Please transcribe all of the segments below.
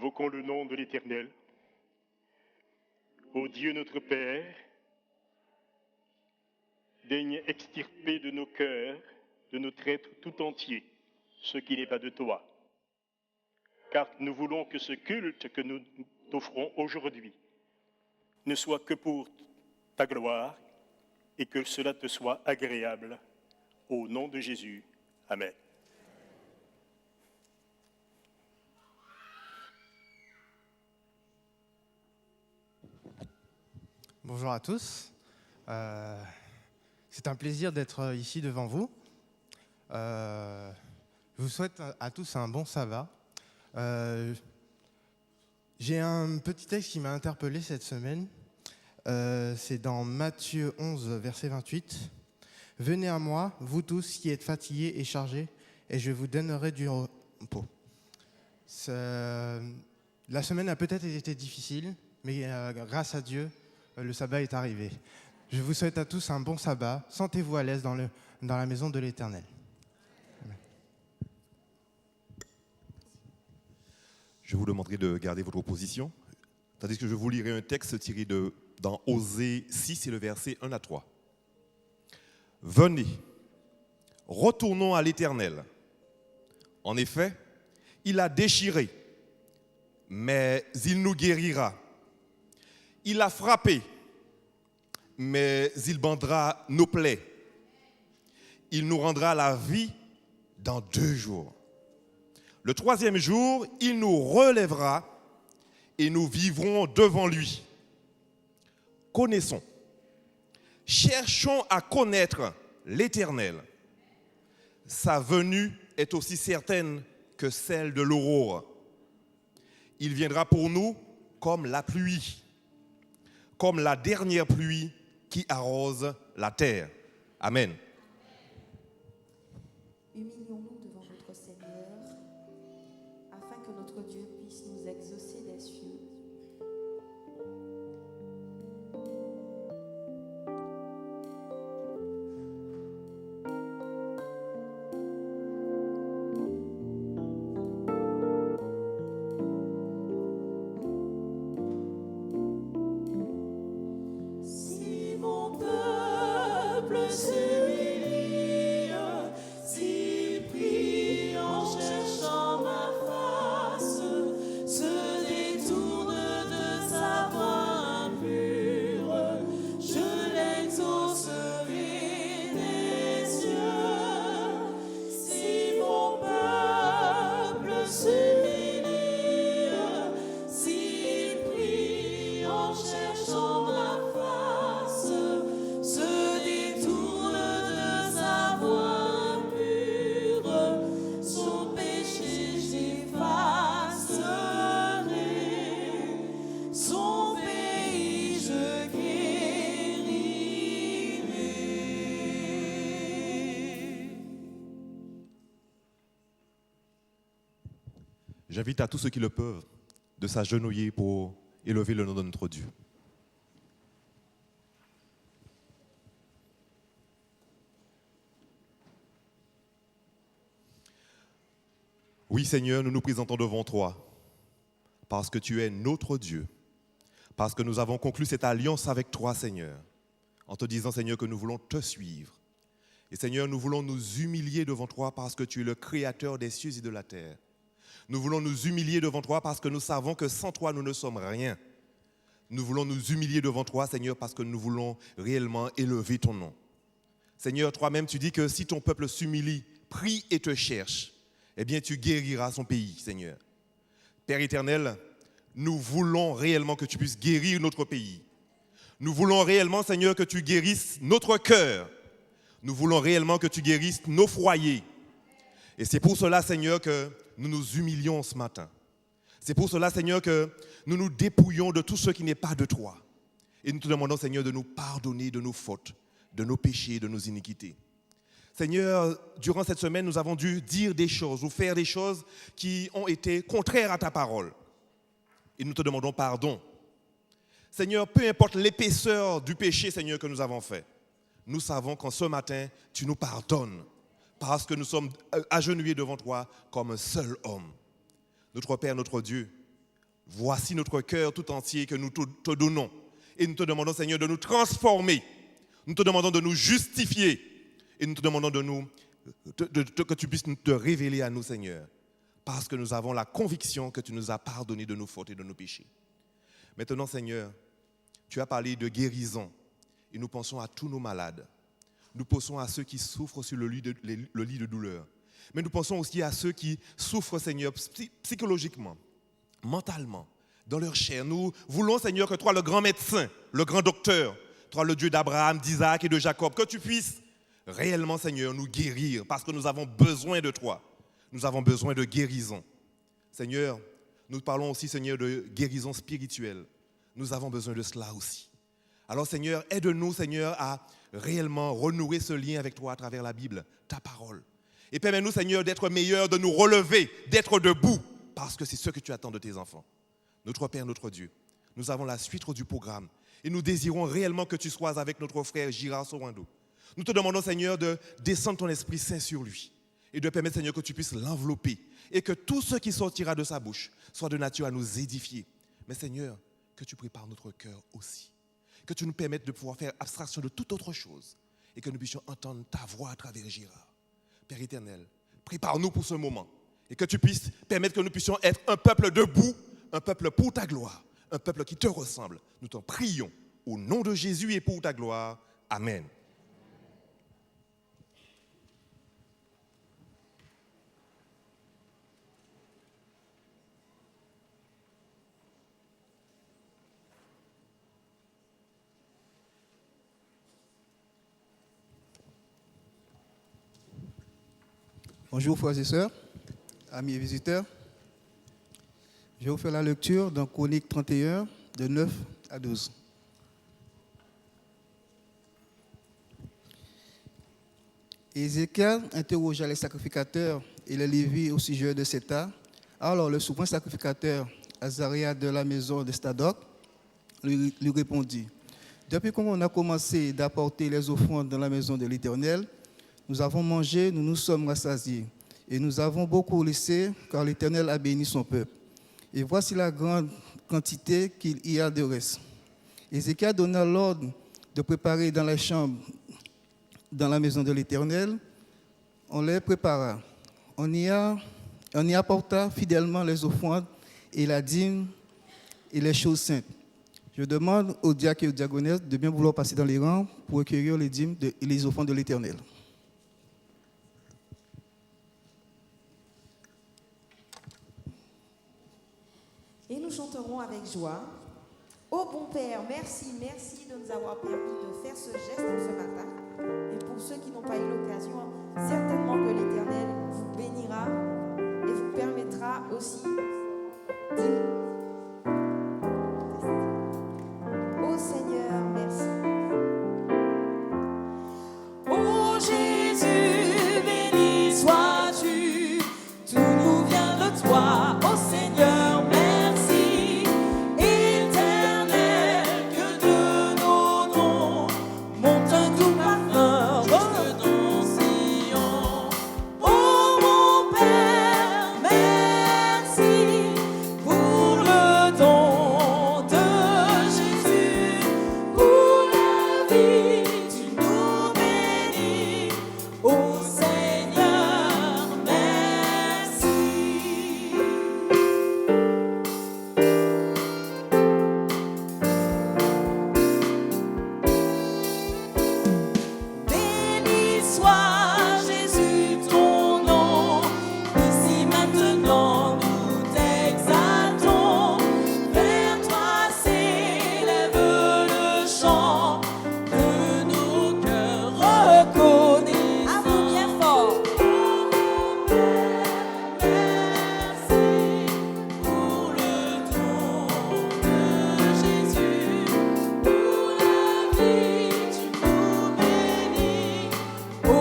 Invoquons le nom de l'Éternel. Ô Dieu notre Père, daigne extirper de nos cœurs, de notre être tout entier, ce qui n'est pas de toi. Car nous voulons que ce culte que nous t'offrons aujourd'hui ne soit que pour ta gloire et que cela te soit agréable. Au nom de Jésus. Amen. Bonjour à tous. C'est un plaisir d'être ici devant vous. Je vous souhaite à tous un bon sabbat. J'ai un petit texte qui m'a interpellé cette semaine. C'est dans Matthieu 11, verset 28. « Venez à moi, vous tous qui êtes fatigués et chargés, et je vous donnerai du repos. » La semaine a peut-être été difficile, mais grâce à Dieu, le sabbat est arrivé. Je vous souhaite à tous un bon sabbat. Sentez-vous à l'aise dans la maison de l'Éternel. Amen. Je vous demanderai de garder votre position, tandis que je vous lirai un texte tiré dans Osée 6 et le verset 1 à 3. Venez, retournons à l'Éternel. En effet, il a déchiré, mais il nous guérira. Il a frappé, mais il bandera nos plaies. Il nous rendra la vie dans 2 jours. Le 3e jour, il nous relèvera et nous vivrons devant lui. Connaissons, cherchons à connaître l'Éternel. Sa venue est aussi certaine que celle de l'aurore. Il viendra pour nous comme la pluie, comme la dernière pluie qui arrose la terre. Amen. Humilions-nous devant notre Seigneur, afin que notre Dieu puisse nous exaucer des cieux. Si mon peuple s'humilie, s'il prie en cherchant ma face, se détourne de sa voie impure, je l'exaucerai des cieux. Si mon peuple s'humilie, s'il prie en cherchant ma face, se détourne de sa voie impure, son péché j'effacerai, son pays je guérirai. J'invite à tous ceux qui le peuvent de s'agenouiller pour élever le nom de notre Dieu. Oui Seigneur, nous nous présentons devant toi parce que tu es notre Dieu, parce que nous avons conclu cette alliance avec toi Seigneur, en te disant Seigneur que nous voulons te suivre. Et Seigneur, nous voulons nous humilier devant toi parce que tu es le créateur des cieux et de la terre. Nous voulons nous humilier devant toi parce que nous savons que sans toi, nous ne sommes rien. Nous voulons nous humilier devant toi, Seigneur, parce que nous voulons réellement élever ton nom. Seigneur, toi-même, tu dis que si ton peuple s'humilie, prie et te cherche, eh bien, tu guériras son pays, Seigneur. Père éternel, nous voulons réellement que tu puisses guérir notre pays. Nous voulons réellement, Seigneur, que tu guérisses notre cœur. Nous voulons réellement que tu guérisses nos foyers. Et c'est pour cela, Seigneur, que nous nous humilions ce matin. C'est pour cela, Seigneur, que nous nous dépouillons de tout ce qui n'est pas de toi. Et nous te demandons, Seigneur, de nous pardonner de nos fautes, de nos péchés, de nos iniquités. Seigneur, durant cette semaine, nous avons dû dire des choses ou faire des choses qui ont été contraires à ta parole. Et nous te demandons pardon. Seigneur, peu importe l'épaisseur du péché, Seigneur, que nous avons fait, nous savons qu'en ce matin, tu nous pardonnes parce que nous sommes agenouillés devant toi comme un seul homme. Notre Père, notre Dieu, Voici notre cœur tout entier que nous te donnons. Et nous te demandons, Seigneur, de nous transformer. Nous te demandons de nous justifier. Et nous te demandons que tu puisses te révéler à nous, Seigneur. Parce que nous avons la conviction que tu nous as pardonné de nos fautes et de nos péchés. Maintenant, Seigneur, tu as parlé de guérison. Et nous pensons à tous nos malades. Nous pensons à ceux qui souffrent sur le lit de douleur. Mais nous pensons aussi à ceux qui souffrent, Seigneur, psychologiquement, mentalement, dans leur chair. Nous voulons, Seigneur, que toi, le grand médecin, le grand docteur, toi, le Dieu d'Abraham, d'Isaac et de Jacob, que tu puisses réellement, Seigneur, nous guérir parce que nous avons besoin de toi. Nous avons besoin de guérison. Seigneur, nous parlons aussi, Seigneur, de guérison spirituelle. Nous avons besoin de cela aussi. Alors, Seigneur, aide-nous, Seigneur, à réellement renouer ce lien avec toi à travers la Bible, ta parole. Et permets-nous, Seigneur, d'être meilleurs, de nous relever, d'être debout, parce que c'est ce que tu attends de tes enfants. Notre Père, notre Dieu, nous avons la suite du programme et nous désirons réellement que tu sois avec notre frère Girard Sowando. Nous te demandons, Seigneur, de descendre ton Esprit Saint sur lui et de permettre, Seigneur, que tu puisses l'envelopper et que tout ce qui sortira de sa bouche soit de nature à nous édifier. Mais, Seigneur, que tu prépares notre cœur aussi. Que tu nous permettes de pouvoir faire abstraction de toute autre chose et que nous puissions entendre ta voix à travers Girard. Père éternel, prépare-nous pour ce moment et que tu puisses permettre que nous puissions être un peuple debout, un peuple pour ta gloire, un peuple qui te ressemble. Nous t'en prions au nom de Jésus et pour ta gloire. Amen. Bonjour frères et sœurs, amis et visiteurs. Je vais vous faire la lecture dans Chronique 31, de 9 à 12. Ézéchiel interrogea les sacrificateurs et les Lévites au sujet de cet art. Alors le souverain sacrificateur Azaria de la maison de Stadoc lui répondit: depuis qu'on a commencé d'apporter les offrandes dans la maison de l'Éternel, nous avons mangé, nous nous sommes rassasiés, et nous avons beaucoup laissé, car l'Éternel a béni son peuple. Et voici la grande quantité qu'il y a de reste. Ézéchiel donna l'ordre de préparer dans les chambres, dans la maison de l'Éternel. On les prépara. On y apporta fidèlement les offrandes et la dîme et les choses saintes. Je demande aux diacres et aux diaconesses de bien vouloir passer dans les rangs pour recueillir les dîmes et les offrandes de l'Éternel. Et nous chanterons avec joie. Ô bon Père, merci de nous avoir permis de faire ce geste ce matin. Et pour ceux qui n'ont pas eu l'occasion, certainement que l'Éternel vous bénira et vous permettra aussi d'y... Ô Seigneur, merci. Ô Jésus, béni sois-tu, tout nous vient de toi, ô Seigneur, merci, éternel, que de nos noms monte un doux parfum jusque dans Sion. Ô mon Père, merci pour le don de Jésus, pour la vie, tu nous bénis, ô Seigneur, merci. Béni soit Jésus ton nom, ici maintenant nous t'exaltons, vers toi s'élève le chant de nos cœurs reconnaissants. À vous bien fort. Merci pour le don de Jésus, pour la vie tu nous bénis, ô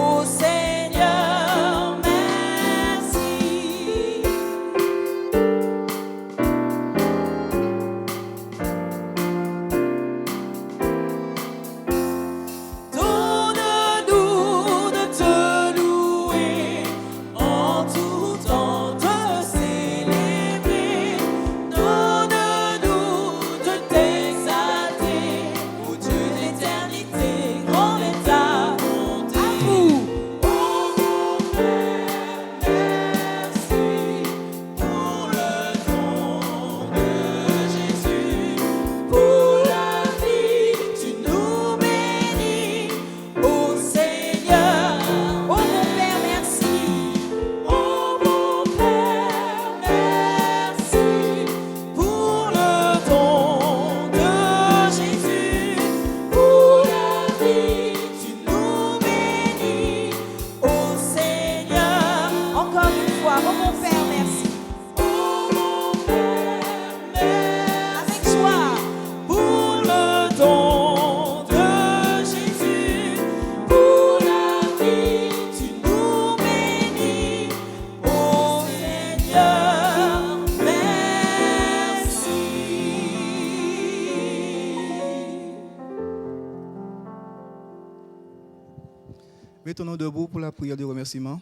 Mettons-nous debout pour la prière de remerciement.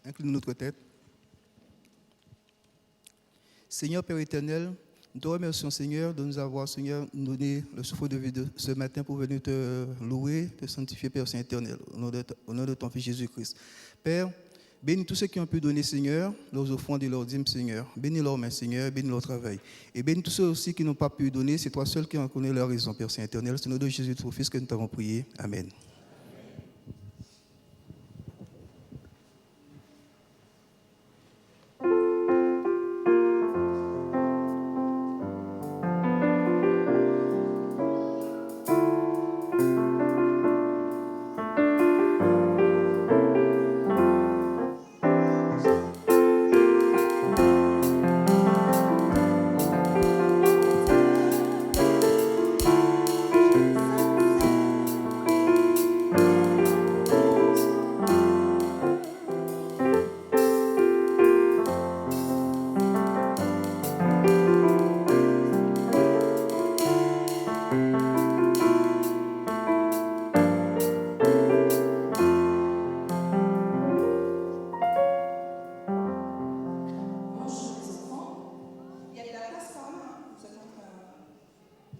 Inclinons notre tête. Seigneur Père éternel, nous te remercions, Seigneur, de nous avoir, Seigneur, donné le souffle de vie de ce matin pour venir te louer, te sanctifier, Père Saint éternel, au nom de ton Fils Jésus-Christ. Père, bénis tous ceux qui ont pu donner, Seigneur, leurs offrandes et leurs dîmes, Seigneur. Bénis leurs mains, Seigneur, bénis leur travail. Et bénis tous ceux aussi qui n'ont pas pu donner, c'est toi seul qui en connais leur raison, Père Saint éternel. C'est au nom de Jésus, ton Fils, que nous t'avons prié. Amen.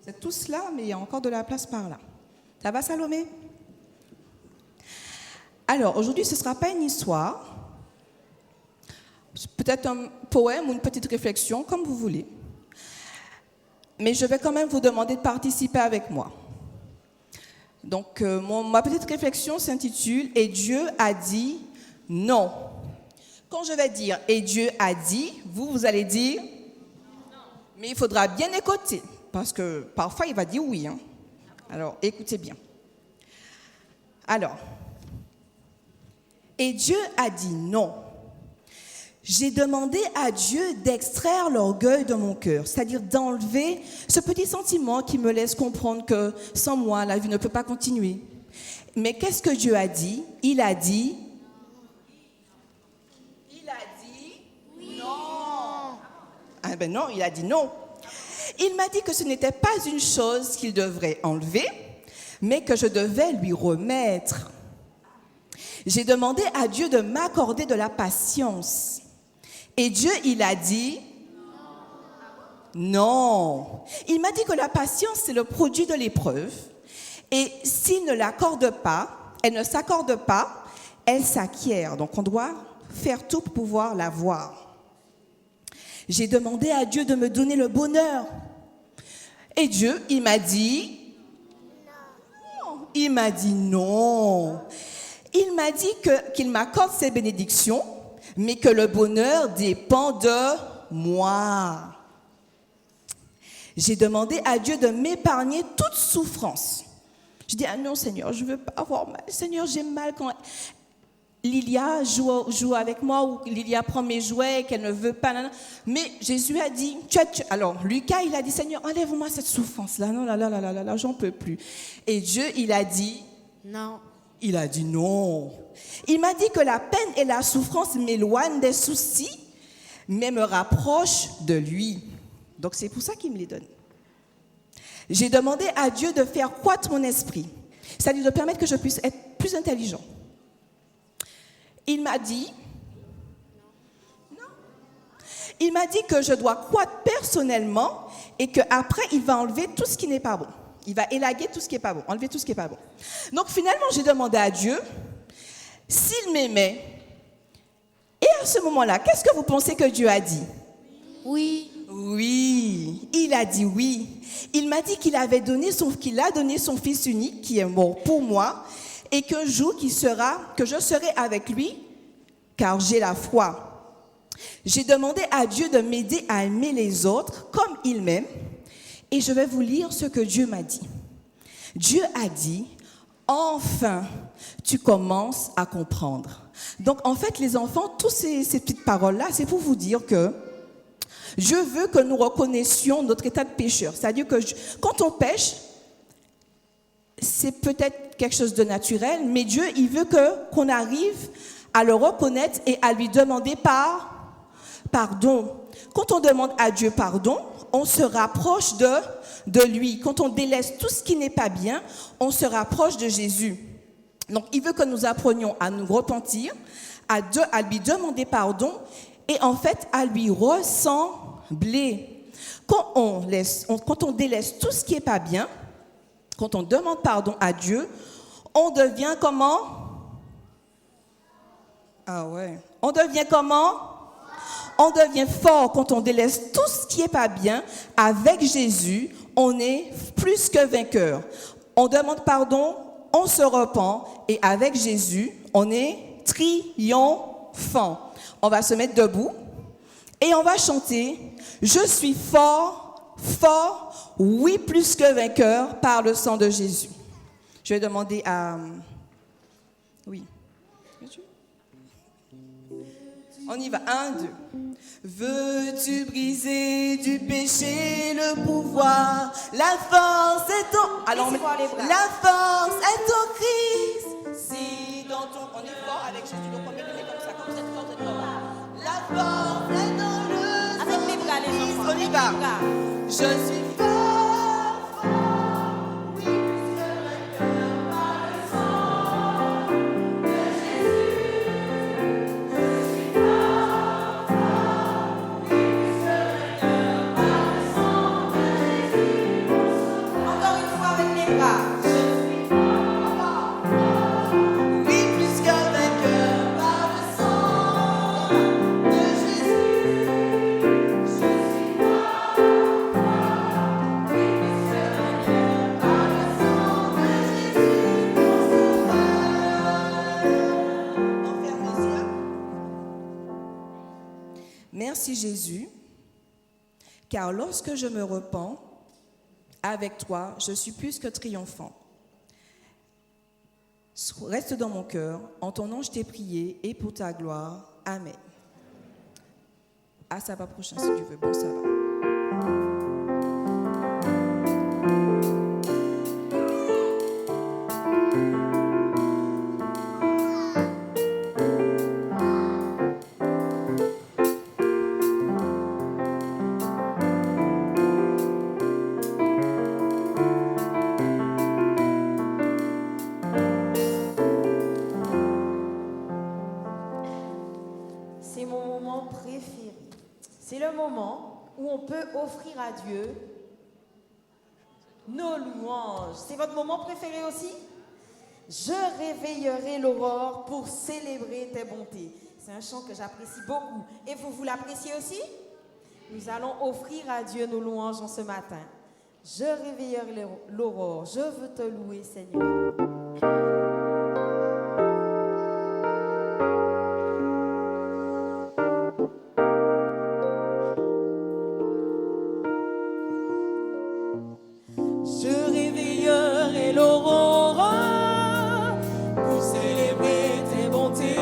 Vous êtes tous là, mais il y a encore de la place par là. Ça va, Salomé? Alors, aujourd'hui, ce ne sera pas une histoire, peut-être un poème ou une petite réflexion, comme vous voulez. Mais je vais quand même vous demander de participer avec moi. Donc, ma petite réflexion s'intitule « Et Dieu a dit non ». Quand je vais dire « Et Dieu a dit », vous allez dire « non ». Mais il faudra bien écouter, parce que parfois il va dire oui. Hein. Alors, écoutez bien. Alors, « Et Dieu a dit non ». J'ai demandé à Dieu d'extraire l'orgueil de mon cœur, c'est-à-dire d'enlever ce petit sentiment qui me laisse comprendre que sans moi, la vie ne peut pas continuer. Mais qu'est-ce que Dieu a dit? Il a dit non. Ah ben non, il a dit non. Il m'a dit que ce n'était pas une chose qu'il devrait enlever, mais que je devais lui remettre. J'ai demandé à Dieu de m'accorder de la patience. Et Dieu, il a dit non. Il m'a dit que la patience, c'est le produit de l'épreuve. Et s'il ne l'accorde pas, elle ne s'accorde pas, elle s'acquiert. Donc on doit faire tout pour pouvoir l'avoir. J'ai demandé à Dieu de me donner le bonheur. Et Dieu, il m'a dit non. Il m'a dit non. Il m'a dit qu'il m'accorde ses bénédictions, mais que le bonheur dépend de moi. J'ai demandé à Dieu de m'épargner toute souffrance. Je dis, ah non Seigneur, je ne veux pas avoir mal. Seigneur, j'ai mal quand Lilia joue avec moi ou Lilia prend mes jouets et qu'elle ne veut pas. Mais Jésus a dit, alors Lucas, il a dit, Seigneur, enlève-moi cette souffrance-là. Non, là, j'en peux plus. Et Dieu, il a dit, non. Il a dit non. Il m'a dit que la peine et la souffrance m'éloignent des soucis, mais me rapprochent de lui. Donc c'est pour ça qu'il me les donne. J'ai demandé à Dieu de faire croître mon esprit, c'est-à-dire de permettre que je puisse être plus intelligent. Il m'a dit non. Il m'a dit que je dois croître personnellement et qu'après, il va enlever tout ce qui n'est pas bon. Il va élaguer tout ce qui n'est pas bon, enlever tout ce qui n'est pas bon. Donc finalement, j'ai demandé à Dieu s'il m'aimait. Et à ce moment-là, qu'est-ce que vous pensez que Dieu a dit? Oui. Oui, il a dit oui. Il m'a dit qu'il a donné son Fils unique qui est mort pour moi et qu'un jour que je serai avec lui car j'ai la foi. J'ai demandé à Dieu de m'aider à aimer les autres comme il m'aime. Et je vais vous lire ce que Dieu m'a dit. Dieu a dit, enfin, tu commences à comprendre. Donc, en fait, les enfants, toutes ces petites paroles-là, c'est pour vous dire que Dieu veut que nous reconnaissions notre état de pécheur. C'est-à-dire que quand on pêche, c'est peut-être quelque chose de naturel, mais Dieu, il veut qu'on arrive à le reconnaître et à lui demander pardon. Quand on demande à Dieu pardon, on se rapproche de lui. Quand on délaisse tout ce qui n'est pas bien, on se rapproche de Jésus. Donc, il veut que nous apprenions à nous repentir, à lui demander pardon et en fait à lui ressembler. Quand on délaisse tout ce qui n'est pas bien, quand on demande pardon à Dieu, on devient comment? Ah ouais. On devient comment? On devient fort quand on délaisse tout ce qui n'est pas bien. Avec Jésus, on est plus que vainqueur. On demande pardon, on se repent et avec Jésus, on est triomphant. On va se mettre debout et on va chanter « Je suis fort, fort, oui plus que vainqueur par le sang de Jésus ». Je vais demander à... Oui. On y va. 1, 2. Veux-tu briser du péché le pouvoir? La force est au... Alors, la force est au Christ. Si dans ton... On est fort avec Jésus, donc on met le nez comme ça, comme cette force est fort. La force est dans le... Avec mes bras, les enfants. On y va. Je suis fort, fort, oui, plus que vainqueur par le sang de Jésus. Je suis fort, fort, oui, plus que vainqueur par le sang de Jésus. Encore une fois avec les bras. Je suis fort, fort, oui, plus que vainqueur par le sang de Jésus. Je suis fort, fort, oui, plus que vainqueur par le sang de Jésus, mon sauveur. On ferme les yeux. Merci Jésus, car lorsque je me repens, avec toi, je suis plus que triomphant. Reste dans mon cœur, en ton nom je t'ai prié, et pour ta gloire. Amen. À sabbat prochain si tu veux. Bon sabbat. C'est mon moment préféré. C'est le moment où on peut offrir à Dieu nos louanges. C'est votre moment préféré aussi? Je réveillerai l'aurore pour célébrer tes bontés. C'est un chant que j'apprécie beaucoup. Et vous l'appréciez aussi? Nous allons offrir à Dieu nos louanges en ce matin. Je réveillerai l'aurore. Je veux te louer, Seigneur. Je réveillerai l'aurore pour célébrer tes bontés.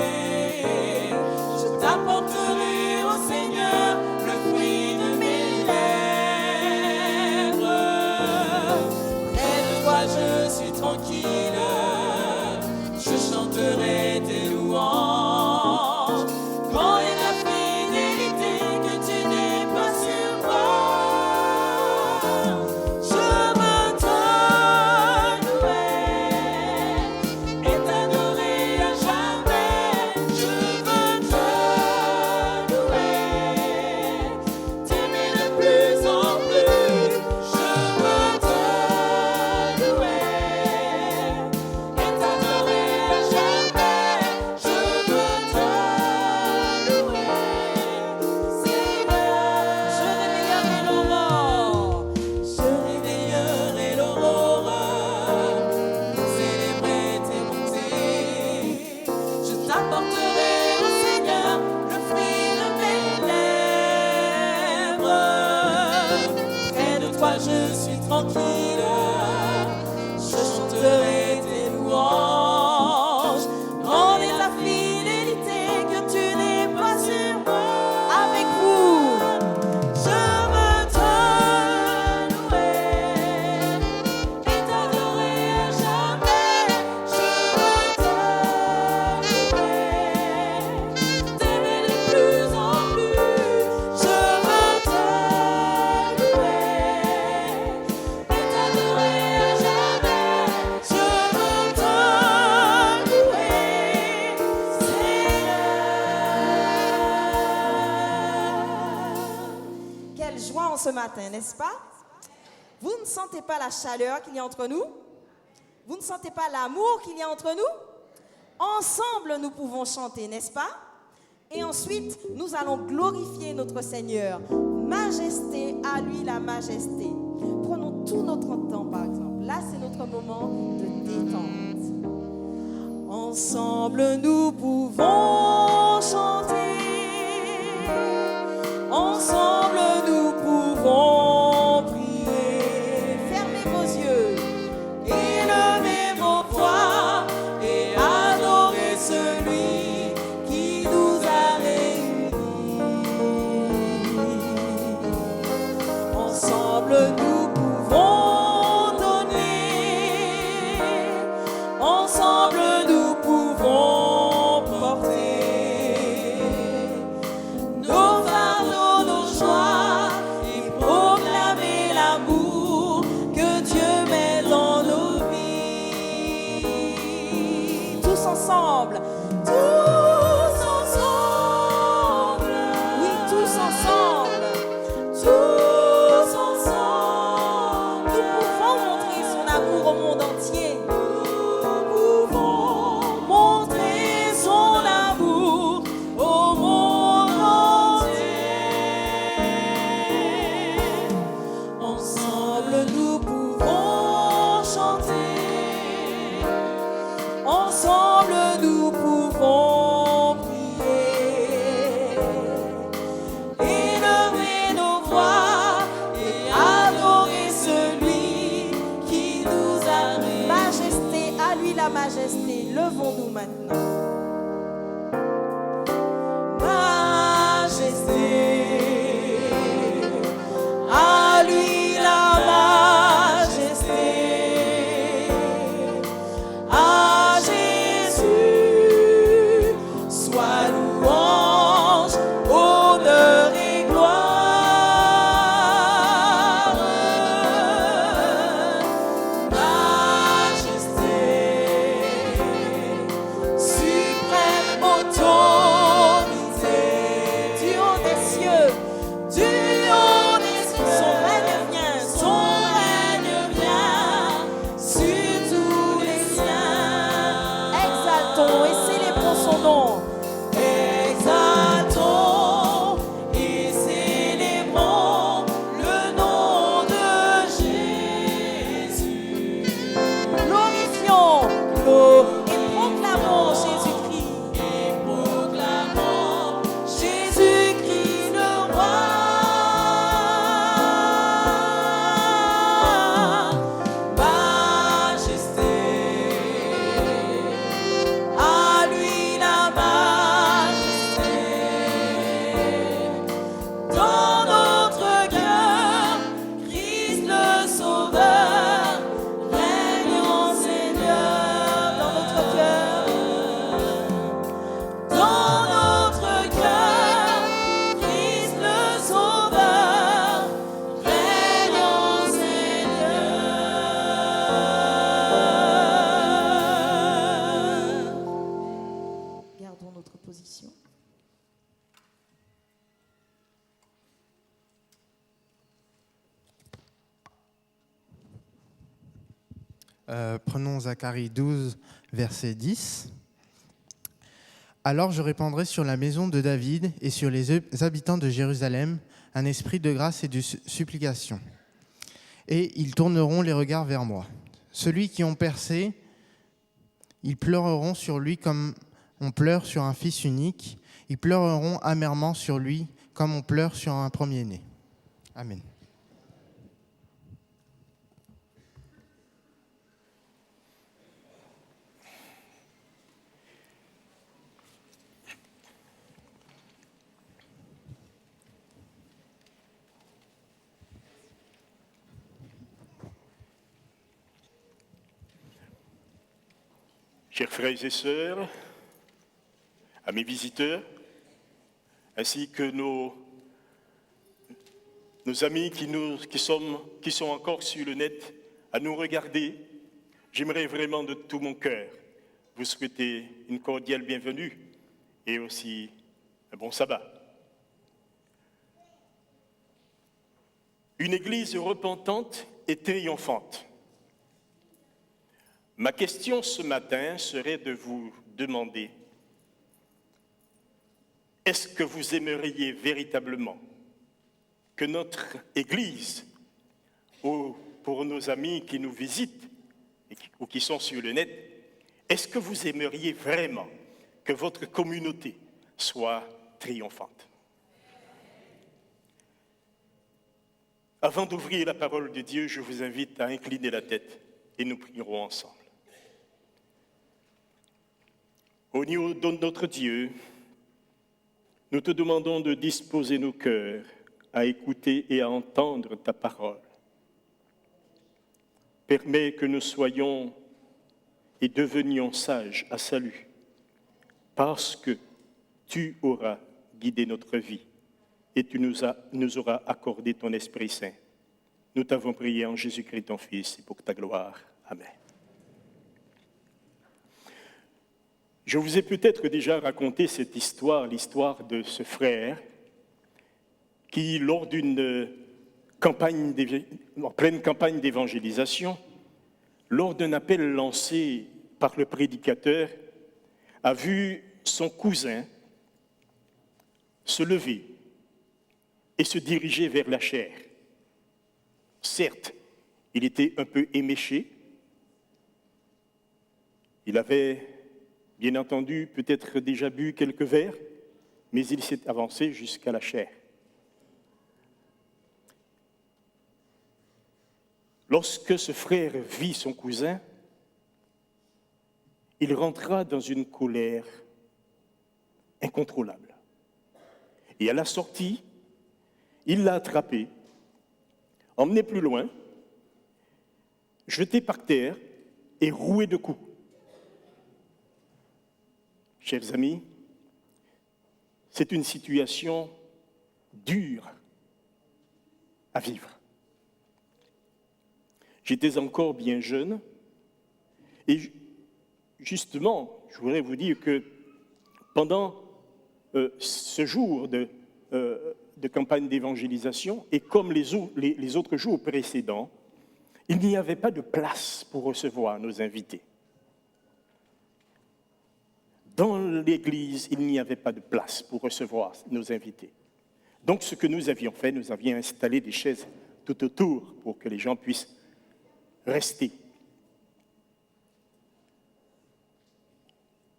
Je t'apporterai au Seigneur le fruit de mes lèvres. Près de toi je suis tranquille, je chanterai tes louanges. Grand est la fidélité que tu déploies sur moi. Je veux te louer et t'adorer à jamais. Je veux te louer, t'aimer de plus en plus. Je veux te louer et t'adorer à jamais. Je veux te louer, Seigneur. Je réveillerai l'aurore. Je réveillerai l'aurore pour célébrer tes bontés. Je t'apporterai au Seigneur le fruit de mes lèvres. Près de toi je suis tranquille, je chanterai tes louanges. Grande est ta fidélité que tu déploies sur moi. Avec vous, je veux te louer et t'adorer à jamais. Je veux te louer, t'aimer de plus en plus. Je veux te louer et ce matin, n'est-ce pas? Vous ne sentez pas la chaleur qu'il y a entre nous? Vous ne sentez pas l'amour qu'il y a entre nous? Ensemble, nous pouvons chanter, n'est-ce pas? Et ensuite, nous allons glorifier notre Seigneur. Majesté, à lui la majesté. Prenons tout notre temps, par exemple. Là, c'est notre moment de détente. Ensemble, nous pouvons chanter. Ensemble, nous pouvons prier. Fermez vos yeux. Élevez vos voix et adorez celui qui nous a réunis. Ensemble, nous pouvons donner. Ensemble, nous pouvons porter nos fardeaux, nos joies et proclamer l'amour que Dieu met dans nos vies. Tous ensemble, tous ensemble, oui, tous ensemble, tous ensemble. Nous pouvons montrer son amour au monde entier. Nous pouvons montrer son amour au monde entier. Ensemble, nous pouvons chanter. Ensemble, nous pouvons prier. Élever nos voix et adorer celui qui nous a réunis. Majesté, à lui la majesté. Levons-nous maintenant. Majesté, à lui la majesté. À Jésus soit louange, honneur et gloire. Majesté, suprême autorité, du haut des cieux, du haut des cieux. Son règne vient sur tous les siens. Exaltons et célébrons son nom. Exaltons et célébrons le nom de Jésus. Glorifions et proclamons Jésus-Christ. Et proclamons Jésus-Christ le roi. Majesté, à lui la majesté. Dans notre cœur, Christ le Sauveur règne en Seigneur. Dans notre cœur, Christ le Sauveur règne en Seigneur. Gardons notre position. Prenons Zacharie 12, verset 10. Alors je répandrai sur la maison de David et sur les habitants de Jérusalem un esprit de grâce et de supplication. Et ils tourneront les regards vers moi. Celui qui ont percé, ils pleureront sur lui comme on pleure sur un fils unique. Ils pleureront amèrement sur lui comme on pleure sur un premier-né. Amen. Chers frères et sœurs, amis visiteurs, ainsi que nos amis qui sont encore sur le net à nous regarder, j'aimerais vraiment de tout mon cœur vous souhaiter une cordiale bienvenue et aussi un bon sabbat. Une église repentante et triomphante. Ma question ce matin serait de vous demander, est-ce que vous aimeriez véritablement que notre église, ou pour nos amis qui nous visitent ou qui sont sur le net, est-ce que vous aimeriez vraiment que votre communauté soit triomphante? Avant d'ouvrir la parole de Dieu, je vous invite à incliner la tête et nous prierons ensemble. Au niveau de notre Dieu, nous te demandons de disposer nos cœurs à écouter et à entendre ta parole. Permets que nous soyons et devenions sages à salut, parce que tu auras guidé notre vie et tu nous auras accordé ton Esprit Saint. Nous t'avons prié en Jésus-Christ, ton Fils, et pour ta gloire. Amen. Je vous ai peut-être déjà raconté cette histoire, l'histoire de ce frère qui, lors d'une en pleine campagne d'évangélisation, lors d'un appel lancé par le prédicateur, a vu son cousin se lever et se diriger vers la chaire. Certes, il était un peu éméché, il avait bien entendu peut-être déjà bu quelques verres, mais il s'est avancé jusqu'à la chaire. Lorsque ce frère vit son cousin, il rentra dans une colère incontrôlable. Et à la sortie, il l'a attrapé, emmené plus loin, jeté par terre et roué de coups. Chers amis, c'est une situation dure à vivre. J'étais encore bien jeune et justement, je voudrais vous dire que pendant ce jour de campagne d'évangélisation, et comme les autres jours précédents, il n'y avait pas de place pour recevoir nos invités. Dans l'église, il n'y avait pas de place pour recevoir nos invités. Donc, ce que nous avions fait, nous avions installé des chaises tout autour pour que les gens puissent rester.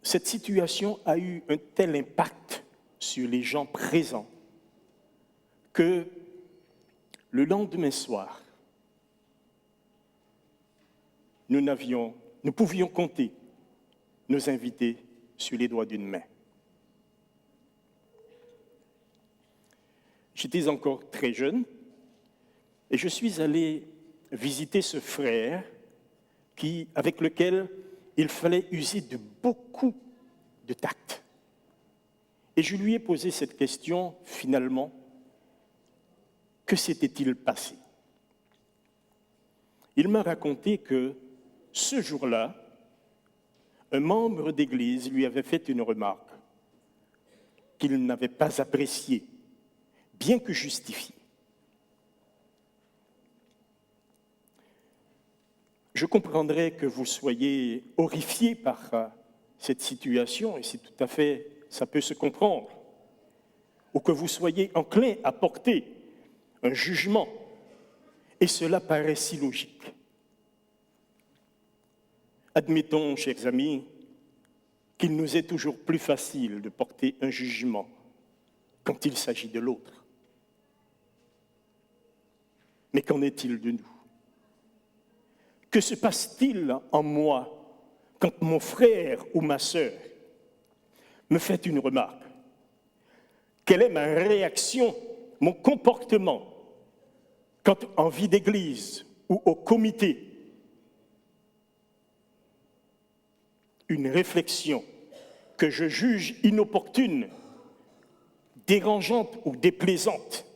Cette situation a eu un tel impact sur les gens présents que le lendemain soir, nous pouvions compter nos invités sur les doigts d'une main. J'étais encore très jeune et je suis allé visiter ce frère avec lequel il fallait user de beaucoup de tact. Et je lui ai posé cette question, finalement, que s'était-il passé? Il m'a raconté que ce jour-là, un membre d'église lui avait fait une remarque qu'il n'avait pas appréciée, bien que justifiée. Je comprendrais que vous soyez horrifiés par cette situation, et c'est tout à fait, ça peut se comprendre, ou que vous soyez enclin à porter un jugement, et cela paraît si logique. Admettons, chers amis, qu'il nous est toujours plus facile de porter un jugement quand il s'agit de l'autre. Mais qu'en est-il de nous? Que se passe-t-il en moi quand mon frère ou ma sœur me fait une remarque? Quelle est ma réaction, mon comportement quand en vie d'église ou au comité, une réflexion que je juge inopportune, dérangeante ou déplaisante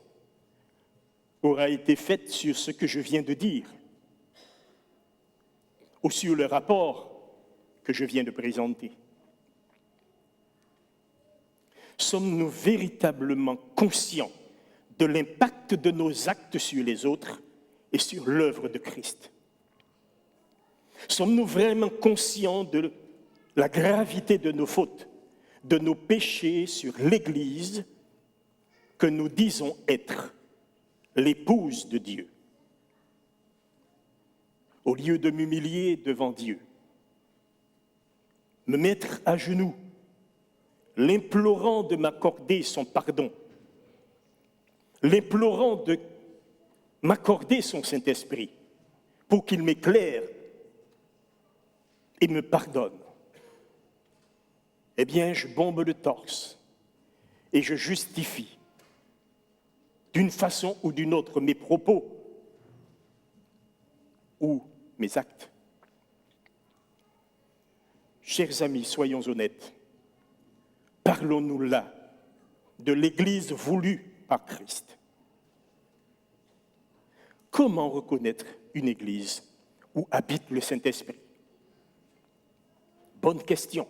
aura été faite sur ce que je viens de dire ou sur le rapport que je viens de présenter? Sommes-nous véritablement conscients de l'impact de nos actes sur les autres et sur l'œuvre de Christ? Sommes-nous vraiment conscients de la gravité de nos fautes, de nos péchés sur l'Église que nous disons être l'épouse de Dieu? Au lieu de m'humilier devant Dieu, me mettre à genoux, l'implorant de m'accorder son pardon, l'implorant de m'accorder son Saint-Esprit pour qu'il m'éclaire et me pardonne, eh bien, je bombe le torse et je justifie d'une façon ou d'une autre mes propos ou mes actes. Chers amis, soyons honnêtes. Parlons-nous là de l'Église voulue par Christ. Comment reconnaître une Église où habite le Saint-Esprit? Bonne question.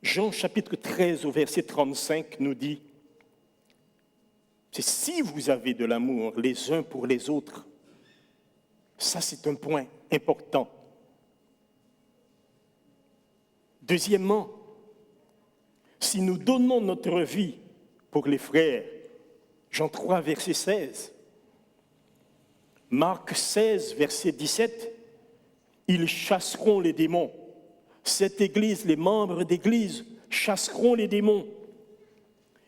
Jean chapitre 13 au verset 35 nous dit, c'est si vous avez de l'amour les uns pour les autres. Ça, c'est un point important. Deuxièmement, si nous donnons notre vie pour les frères, Jean 3, verset 16, Marc 16, verset 17, ils chasseront les démons. Cette Église, les membres d'Église, chasseront les démons.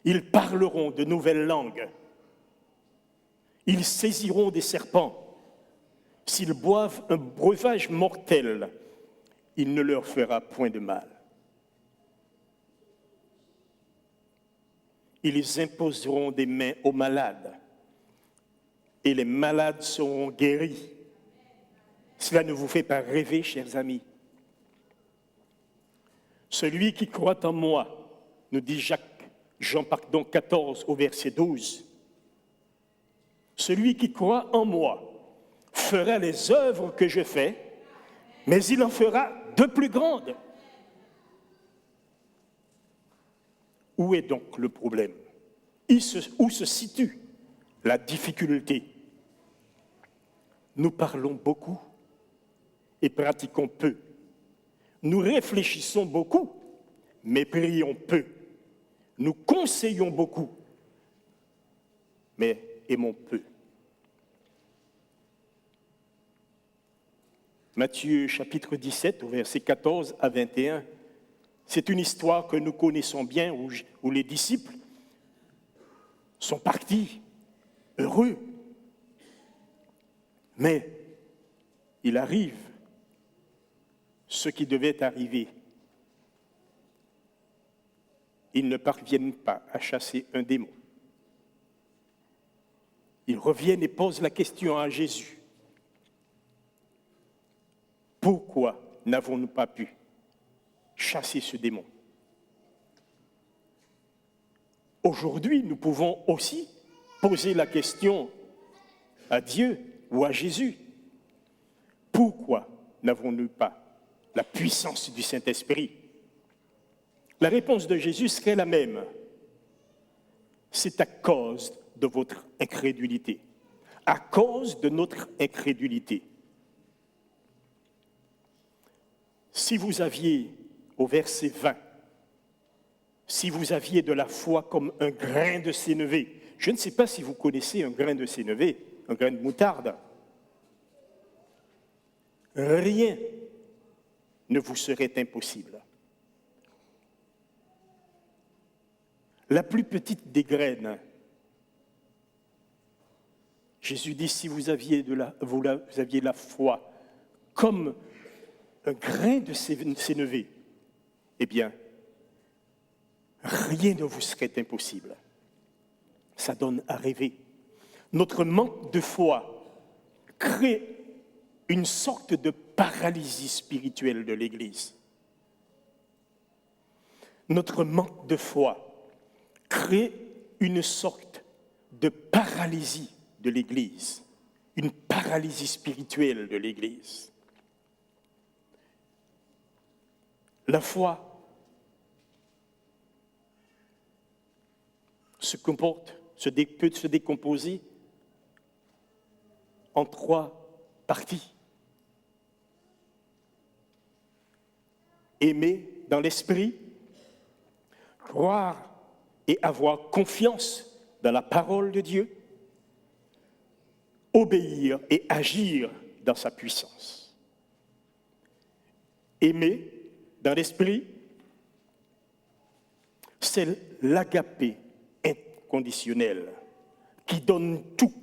Ils parleront de nouvelles langues. Ils saisiront des serpents. S'ils boivent un breuvage mortel, il ne leur fera point de mal. Ils imposeront des mains aux malades et les malades seront guéris. Cela ne vous fait pas rêver, chers amis? Celui qui croit en moi, nous dit Jean 14 au verset 12, celui qui croit en moi fera les œuvres que je fais, mais il en fera de plus grandes. Où est donc le problème? Où se situe la difficulté? Nous parlons beaucoup et pratiquons peu. Nous réfléchissons beaucoup, mais prions peu. Nous conseillons beaucoup, mais aimons peu. Matthieu chapitre 17, au verset 14 à 21, c'est une histoire que nous connaissons bien où les disciples sont partis heureux. Mais il arrive ce qui devait arriver. Ils ne parviennent pas à chasser un démon. Ils reviennent et posent la question à Jésus. Pourquoi n'avons-nous pas pu chasser ce démon? Aujourd'hui, nous pouvons aussi poser la question à Dieu ou à Jésus. Pourquoi n'avons-nous pas la puissance du Saint-Esprit? La réponse de Jésus serait la même. C'est à cause de votre incrédulité. À cause de notre incrédulité. Si vous aviez, au verset 20, si vous aviez de la foi comme un grain de sénévé, je ne sais pas si vous connaissez un grain de sénévé, un grain de moutarde, rien ne vous serait impossible. La plus petite des graines, Jésus dit, si vous aviez la foi comme un grain de sénévé, eh bien, rien ne vous serait impossible. Ça donne à rêver. Notre manque de foi crée une sorte de paralysie spirituelle de l'Église. Notre manque de foi crée une sorte de paralysie de l'Église, une paralysie spirituelle de l'Église. La foi peut se décomposer en 3 parties. Aimer dans l'esprit, croire et avoir confiance dans la parole de Dieu, obéir et agir dans sa puissance. Aimer dans l'esprit, c'est l'agapé inconditionnel qui donne tout,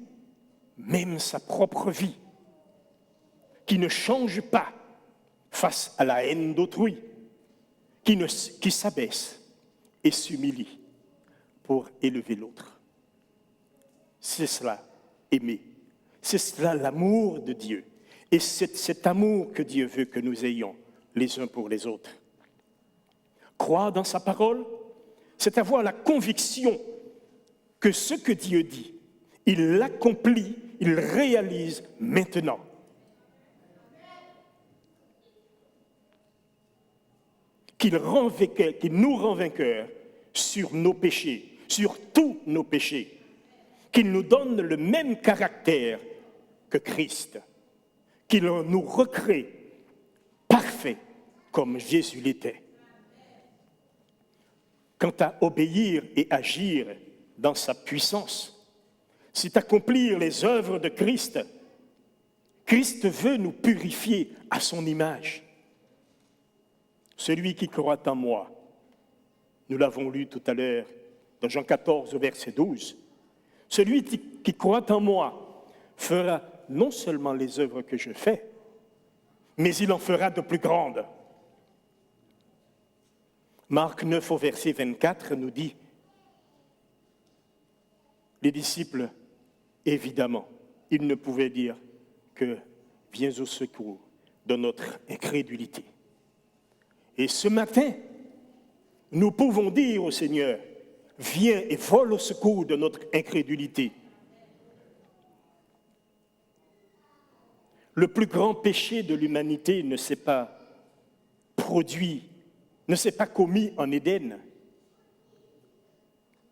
même sa propre vie, qui ne change pas face à la haine d'autrui, qui s'abaisse et s'humilie pour élever l'autre. C'est cela, aimer. C'est cela, l'amour de Dieu. Et c'est cet amour que Dieu veut que nous ayons les uns pour les autres. Croire dans sa parole, c'est avoir la conviction que ce que Dieu dit, il l'accomplit, il réalise maintenant. Qu'il nous rend vainqueurs sur nos péchés, sur tous nos péchés, qu'il nous donne le même caractère que Christ, qu'il nous recrée parfait comme Jésus l'était. Quant à obéir et agir dans sa puissance, c'est accomplir les œuvres de Christ. Christ veut nous purifier à son image. Celui qui croit en moi, nous l'avons lu tout à l'heure dans Jean 14, verset 12, celui qui croit en moi fera non seulement les œuvres que je fais, mais il en fera de plus grandes. Marc 9, au verset 24, nous dit, les disciples, évidemment, ils ne pouvaient dire que « viens au secours de notre incrédulité ». Et ce matin, nous pouvons dire au Seigneur, « Viens et vole au secours de notre incrédulité ». Le plus grand péché de l'humanité ne s'est pas produit, ne s'est pas commis en Éden,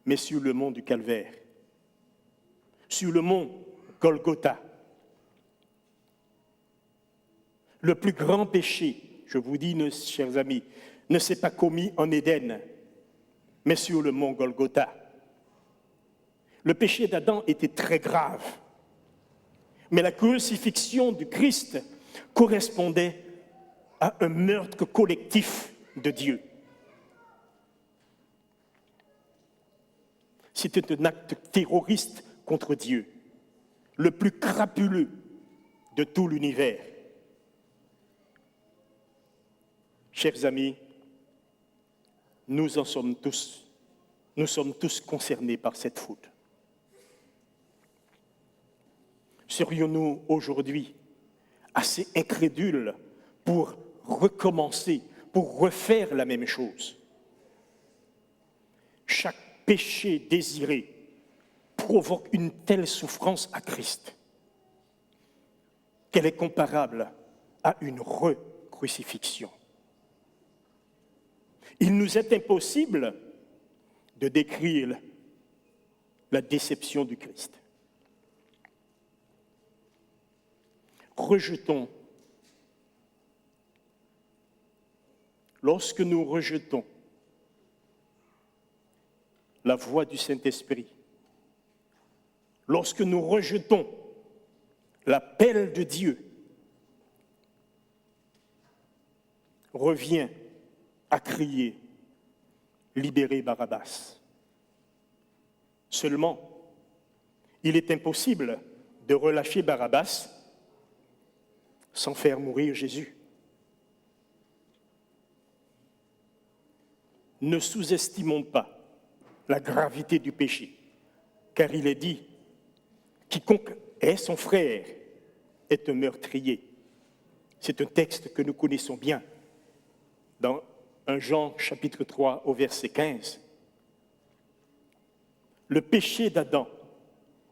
mais sur le mont du Calvaire, sur le mont Golgotha. Le plus grand péché, je vous dis, chers amis, ne s'est pas commis en Éden, mais sur le mont Golgotha. Le péché d'Adam était très grave, mais la crucifixion du Christ correspondait à un meurtre collectif de Dieu. C'était un acte terroriste contre Dieu, le plus crapuleux de tout l'univers. Chers amis, nous sommes tous concernés par cette faute. Serions-nous aujourd'hui assez incrédules pour recommencer, pour refaire la même chose? Chaque péché désiré provoque une telle souffrance à Christ qu'elle est comparable à une recrucifixion. Il nous est impossible de décrire la déception du Christ. Lorsque nous rejetons la voix du Saint-Esprit, lorsque nous rejetons l'appel de Dieu, revient à crier « Libérez Barabbas ». Seulement, il est impossible de relâcher Barabbas sans faire mourir Jésus. Ne sous-estimons pas la gravité du péché, car il est dit « Quiconque est son frère est un meurtrier ». C'est un texte que nous connaissons bien dans 1 Jean chapitre 3 au verset 15. Le péché d'Adam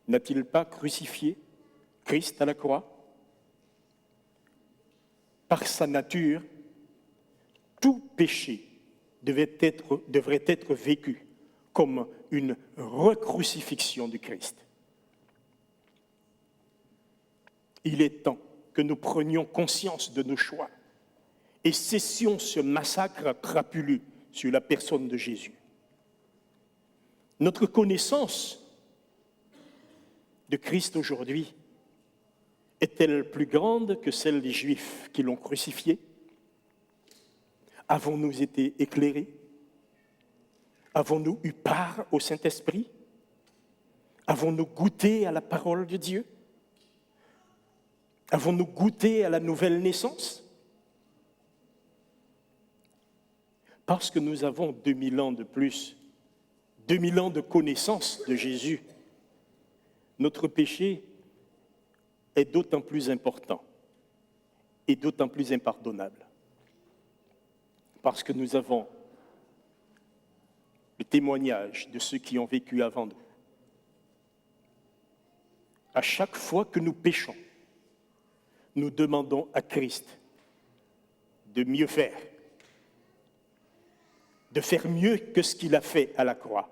n'a-t-il pas crucifié Christ à la croix? Par sa nature, tout péché devrait être vécu comme une recrucifixion du Christ. Il est temps que nous prenions conscience de nos choix et cessions ce massacre crapuleux sur la personne de Jésus. Notre connaissance de Christ aujourd'hui est-elle plus grande que celle des Juifs qui l'ont crucifié? Avons-nous été éclairés? Avons-nous eu part au Saint-Esprit? Avons-nous goûté à la parole de Dieu? Avons-nous goûté à la nouvelle naissance? Parce que nous avons 2000 ans de plus, 2000 ans de connaissance de Jésus, notre péché est d'autant plus important et d'autant plus impardonnable. Parce que nous avons le témoignage de ceux qui ont vécu avant nous. À chaque fois que nous péchons, nous demandons à Christ de mieux faire, de faire mieux que ce qu'il a fait à la croix.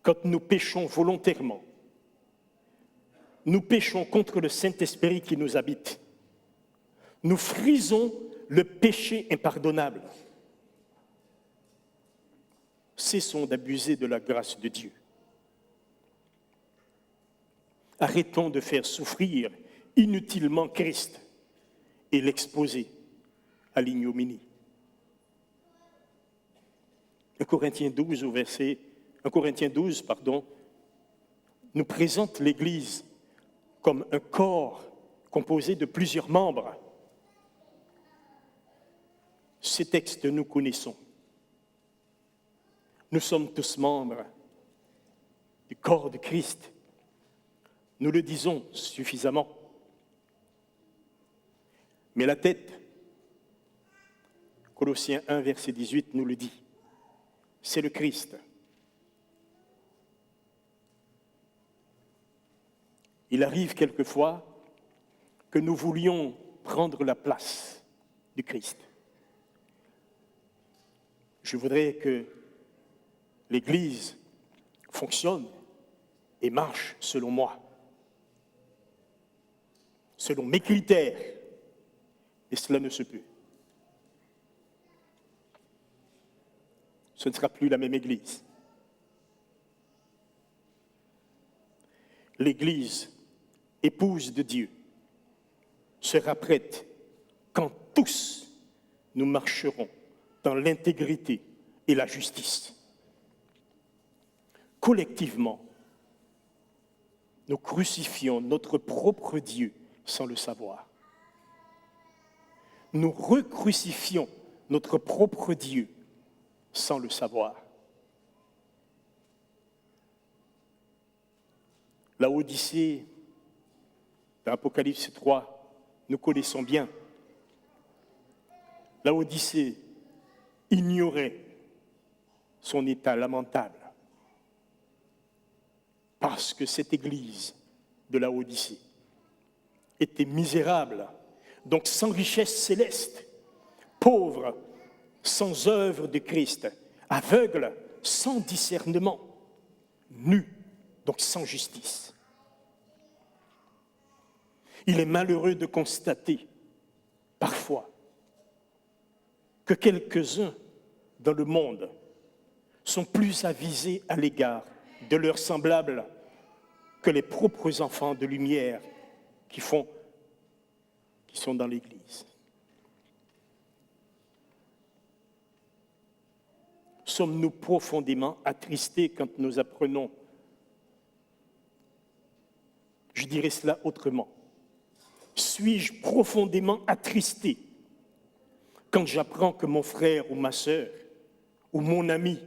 Quand nous péchons volontairement, nous péchons contre le Saint-Esprit qui nous habite. Nous frisons le péché impardonnable. Cessons d'abuser de la grâce de Dieu. Arrêtons de faire souffrir inutilement Christ et l'exposer à l'ignominie. 1 Corinthiens 12, nous présente l'Église comme un corps composé de plusieurs membres. Ces textes, nous connaissons. Nous sommes tous membres du corps de Christ. Nous le disons suffisamment. Mais la tête, Colossiens 1, verset 18, nous le dit. C'est le Christ. Il arrive quelquefois que nous voulions prendre la place du Christ. Je voudrais que l'Église fonctionne et marche selon moi, selon mes critères, et cela ne se peut. Ce ne sera plus la même Église. L'Église, épouse de Dieu, sera prête quand tous nous marcherons dans l'intégrité et la justice. Collectivement, nous crucifions notre propre Dieu sans le savoir. Nous recrucifions notre propre Dieu sans le savoir. La Odyssée d'Apocalypse 3, nous connaissons bien. La Odyssée ignorait son état lamentable parce que cette église de la Odyssée était misérable, donc sans richesse céleste, pauvre, sans œuvre de Christ, aveugle, sans discernement, nu, donc sans justice. Il est malheureux de constater, parfois, que quelques-uns dans le monde sont plus avisés à l'égard de leurs semblables que les propres enfants de lumière qui sont dans l'Église. Sommes-nous profondément attristés quand nous apprenons, je dirais cela autrement, suis-je profondément attristé quand j'apprends que mon frère ou ma sœur ou mon ami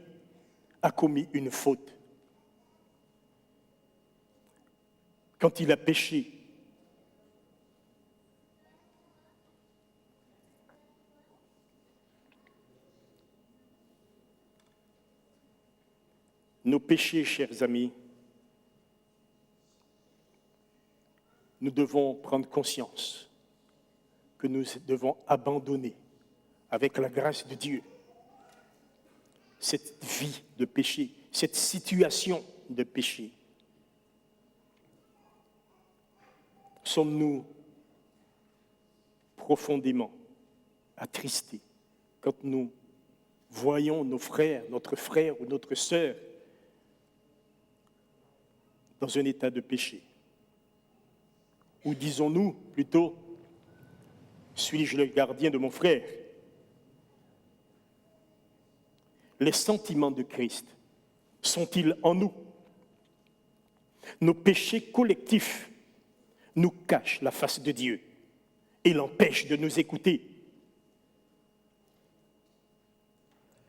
a commis une faute, quand il a péché? Nos péchés, chers amis, nous devons prendre conscience que nous devons abandonner avec la grâce de Dieu cette vie de péché, cette situation de péché? Sommes-nous profondément attristés quand nous voyons nos frères, notre frère ou notre sœur dans un état de péché? Ou disons-nous plutôt, suis-je le gardien de mon frère? Les sentiments de Christ sont-ils en nous? Nos péchés collectifs nous cachent la face de Dieu et l'empêchent de nous écouter.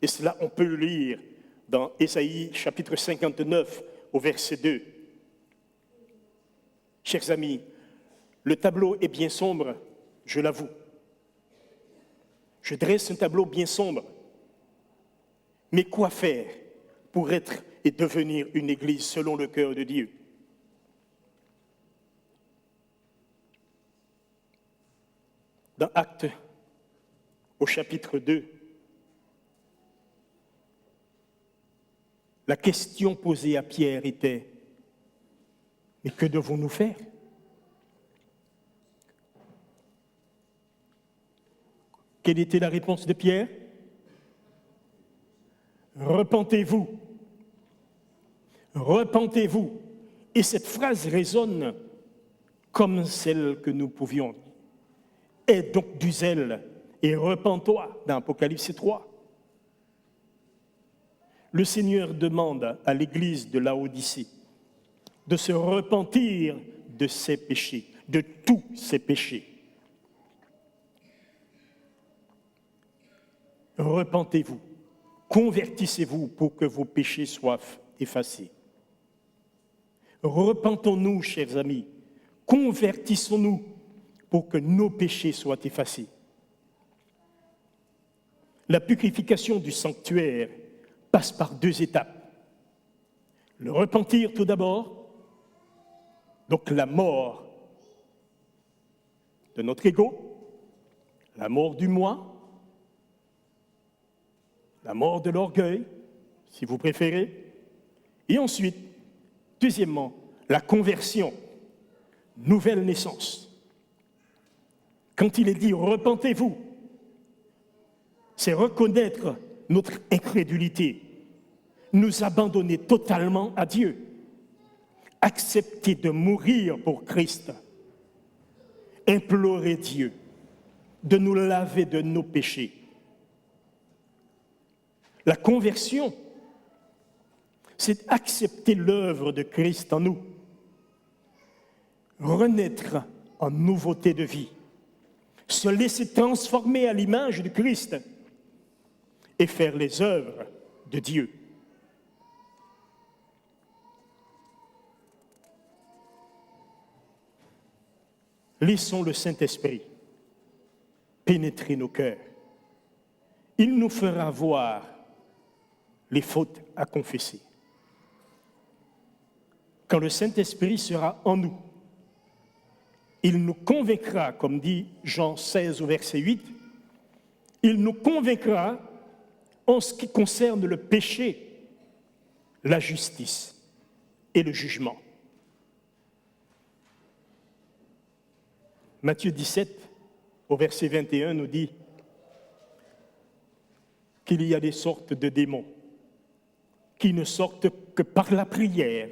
Et cela, on peut le lire dans Ésaïe chapitre 59 au verset 2. Chers amis, le tableau est bien sombre, je l'avoue. Je dresse un tableau bien sombre. Mais quoi faire pour être et devenir une église selon le cœur de Dieu? Dans Actes, au chapitre 2, la question posée à Pierre était: mais que devons-nous faire? Quelle était la réponse de Pierre? Repentez-vous. Repentez-vous. Et cette phrase résonne comme celle que nous pouvions. Aie donc du zèle et repens-toi, dans Apocalypse 3. Le Seigneur demande à l'église de Laodicée de se repentir de ses péchés, de tous ses péchés. Repentez-vous, convertissez-vous pour que vos péchés soient effacés. Repentons-nous, chers amis, convertissons-nous pour que nos péchés soient effacés. La purification du sanctuaire passe par 2 étapes. Le repentir tout d'abord, donc la mort de notre ego, la mort du moi, la mort de l'orgueil, si vous préférez, et ensuite, deuxièmement, la conversion, nouvelle naissance. Quand il est dit « repentez-vous », c'est reconnaître notre incrédulité, nous abandonner totalement à Dieu, accepter de mourir pour Christ, implorer Dieu de nous laver de nos péchés. La conversion, c'est accepter l'œuvre de Christ en nous, renaître en nouveauté de vie, se laisser transformer à l'image de Christ et faire les œuvres de Dieu. Laissons le Saint-Esprit pénétrer nos cœurs. Il nous fera voir les fautes à confesser. Quand le Saint-Esprit sera en nous, il nous convaincra, comme dit Jean 16 au verset 8, il nous convaincra en ce qui concerne le péché, la justice et le jugement. Matthieu 17, au verset 21, nous dit qu'il y a des sortes de démons qui ne sortent que par la prière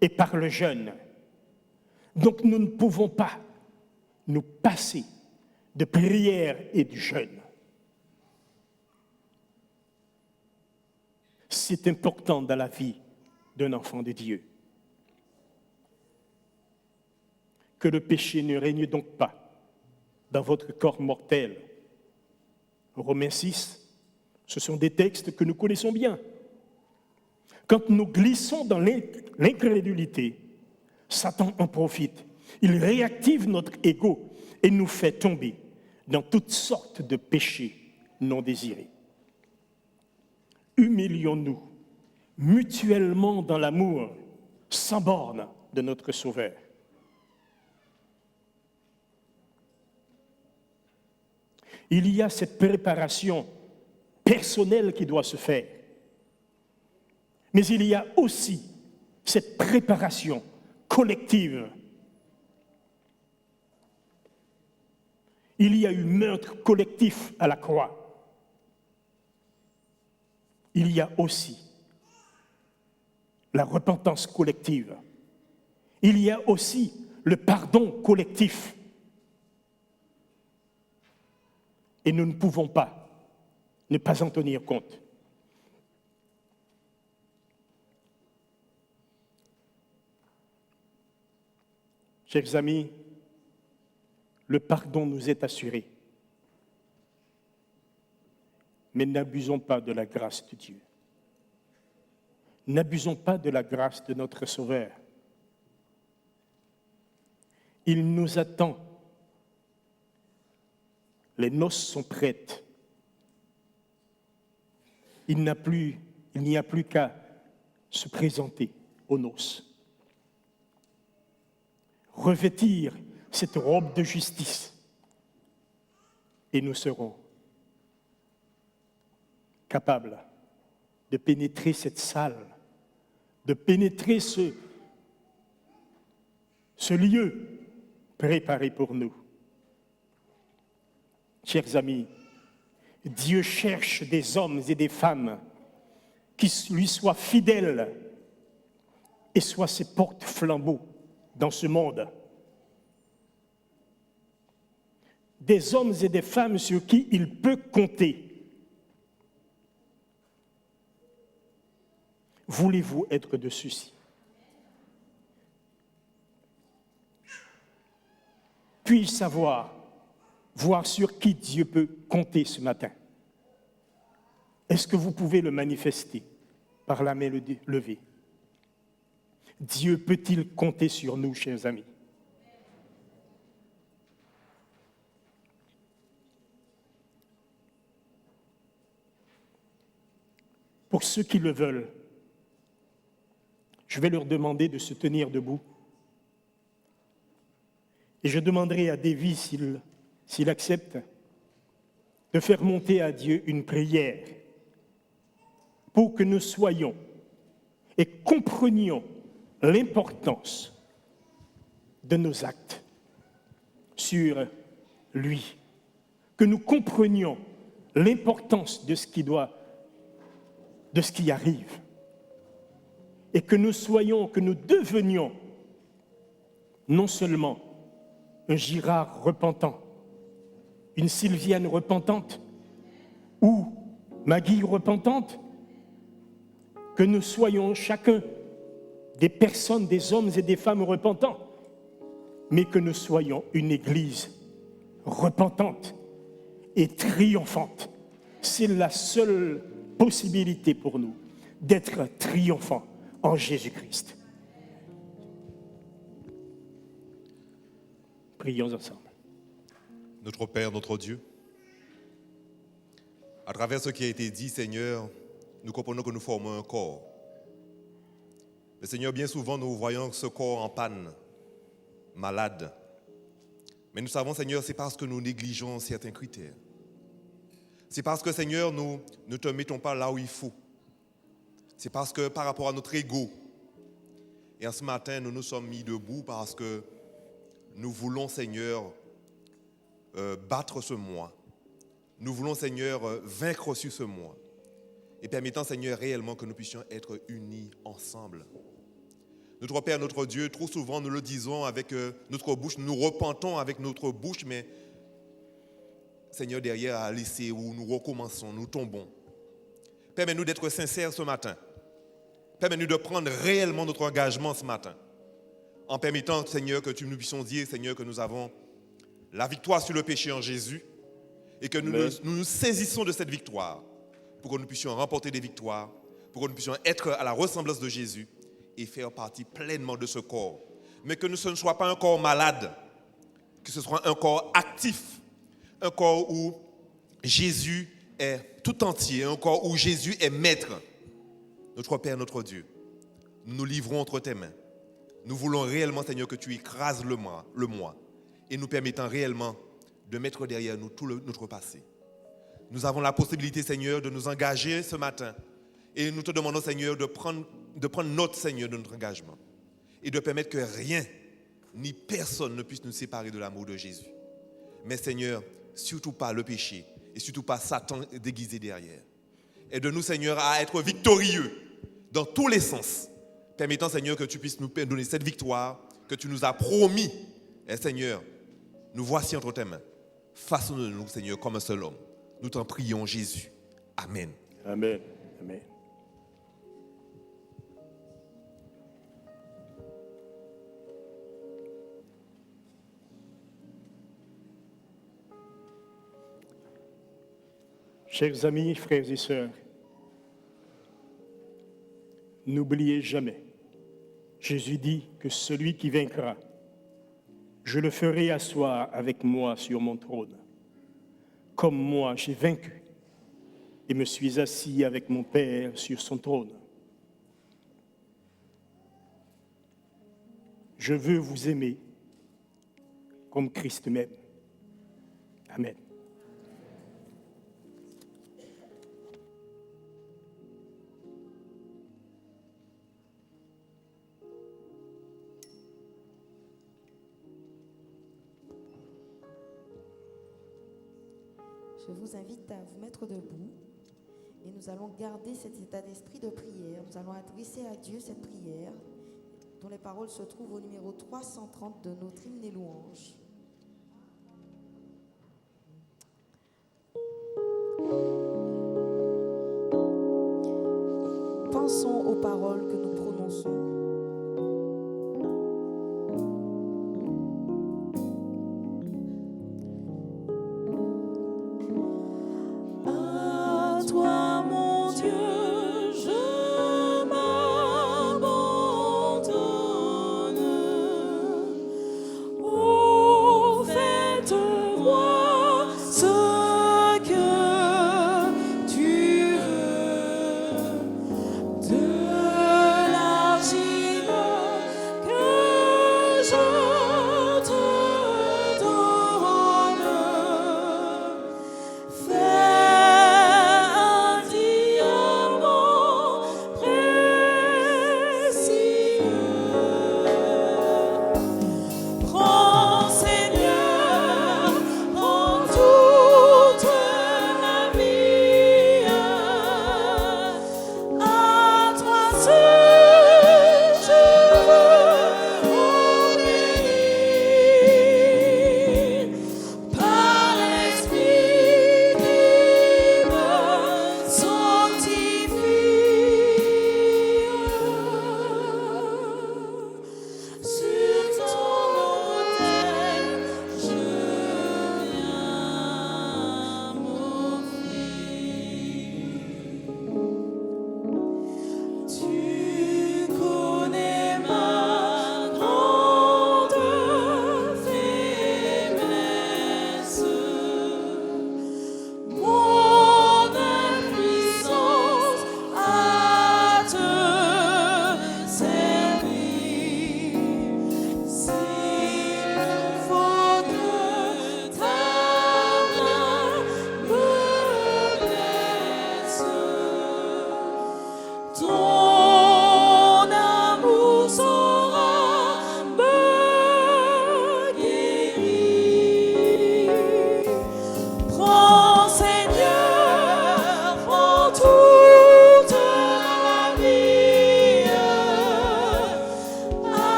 et par le jeûne. Donc nous ne pouvons pas nous passer de prière et de jeûne. C'est important dans la vie d'un enfant de Dieu. Que le péché ne règne donc pas dans votre corps mortel. Romains 6, ce sont des textes que nous connaissons bien. Quand nous glissons dans l'incrédulité, Satan en profite. Il réactive notre ego et nous fait tomber dans toutes sortes de péchés non désirés. Humilions-nous mutuellement dans l'amour sans borne de notre Sauveur. Il y a cette préparation personnelle qui doit se faire. Mais il y a aussi cette préparation collective. Il y a eu meurtre collectif à la croix. Il y a aussi la repentance collective. Il y a aussi le pardon collectif. Et nous ne pouvons pas ne pas en tenir compte. Chers amis, le pardon nous est assuré. Mais n'abusons pas de la grâce de Dieu. N'abusons pas de la grâce de notre Sauveur. Il nous attend. Les noces sont prêtes. Il n'y a plus qu'à se présenter aux noces. Revêtir cette robe de justice et nous serons capables de pénétrer cette salle, de pénétrer ce lieu préparé pour nous. Chers amis, Dieu cherche des hommes et des femmes qui lui soient fidèles et soient ses porte-flambeaux dans ce monde. Des hommes et des femmes sur qui il peut compter. Voulez-vous être de ceux-ci? Puis-je voir sur qui Dieu peut compter ce matin? Est-ce que vous pouvez le manifester par la main levée? Dieu peut-il compter sur nous, chers amis? Pour ceux qui le veulent, je vais leur demander de se tenir debout. Et je demanderai à Davy, s'il accepte, de faire monter à Dieu une prière pour que nous soyons et comprenions l'importance de nos actes sur lui, que nous comprenions l'importance de ce qui arrive, et que nous devenions non seulement un Girard repentant, une Sylviane repentante ou Maggie repentante, que nous soyons chacun des personnes, des hommes et des femmes repentants, mais que nous soyons une Église repentante et triomphante. C'est la seule possibilité pour nous d'être triomphants en Jésus-Christ. Prions ensemble. Notre Père, notre Dieu, à travers ce qui a été dit, Seigneur, nous comprenons que nous formons un corps. Mais Seigneur, bien souvent, nous voyons ce corps en panne, malade. Mais nous savons, Seigneur, c'est parce que nous négligeons certains critères. C'est parce que, Seigneur, nous ne te mettons pas là où il faut. C'est parce que par rapport à notre ego, et en ce matin, nous nous sommes mis debout parce que nous voulons, Seigneur, battre ce moi. Nous voulons, Seigneur, vaincre sur ce moi. Et permettant, Seigneur, réellement que nous puissions être unis ensemble. Notre Père, notre Dieu, trop souvent nous le disons avec notre bouche, nous repentons avec notre bouche, mais Seigneur, derrière, à laisser où nous recommençons, nous tombons. Permets-nous d'être sincères ce matin. Permets-nous de prendre réellement notre engagement ce matin. En permettant, Seigneur, que nous puissions dire, Seigneur, que nous avons la victoire sur le péché en Jésus et que nous saisissons de cette victoire pour que nous puissions remporter des victoires, pour que nous puissions être à la ressemblance de Jésus et faire partie pleinement de ce corps. Mais que ce ne soit pas un corps malade, que ce soit un corps actif, un corps où Jésus est tout entier, un corps où Jésus est maître. Notre Père, notre Dieu, nous nous livrons entre tes mains. Nous voulons réellement, Seigneur, que tu écrases le moi et nous permettant réellement de mettre derrière nous tout notre passé. Nous avons la possibilité, Seigneur, de nous engager ce matin Et nous te demandons, Seigneur, de prendre note, Seigneur, de notre engagement et de permettre que rien ni personne ne puisse nous séparer de l'amour de Jésus. Mais Seigneur, surtout pas le péché et surtout pas Satan déguisé derrière. Aide-nous, Seigneur, à être victorieux dans tous les sens, permettant, Seigneur, que tu puisses nous donner cette victoire que tu nous as promis. Et Seigneur, nous voici entre tes mains. Façonne-nous, Seigneur, comme un seul homme. Nous t'en prions, Jésus. Amen. Amen. Amen. Chers amis, frères et sœurs, n'oubliez jamais, Jésus dit que celui qui vaincra, je le ferai asseoir avec moi sur mon trône, comme moi j'ai vaincu et me suis assis avec mon Père sur son trône. Je veux vous aimer comme Christ m'aime. Amen. Je vous invite à vous mettre debout et nous allons garder cet état d'esprit de prière. Nous allons adresser à Dieu cette prière dont les paroles se trouvent au numéro 330 de notre hymne et louanges. Pensons aux paroles que nous prononçons. Oh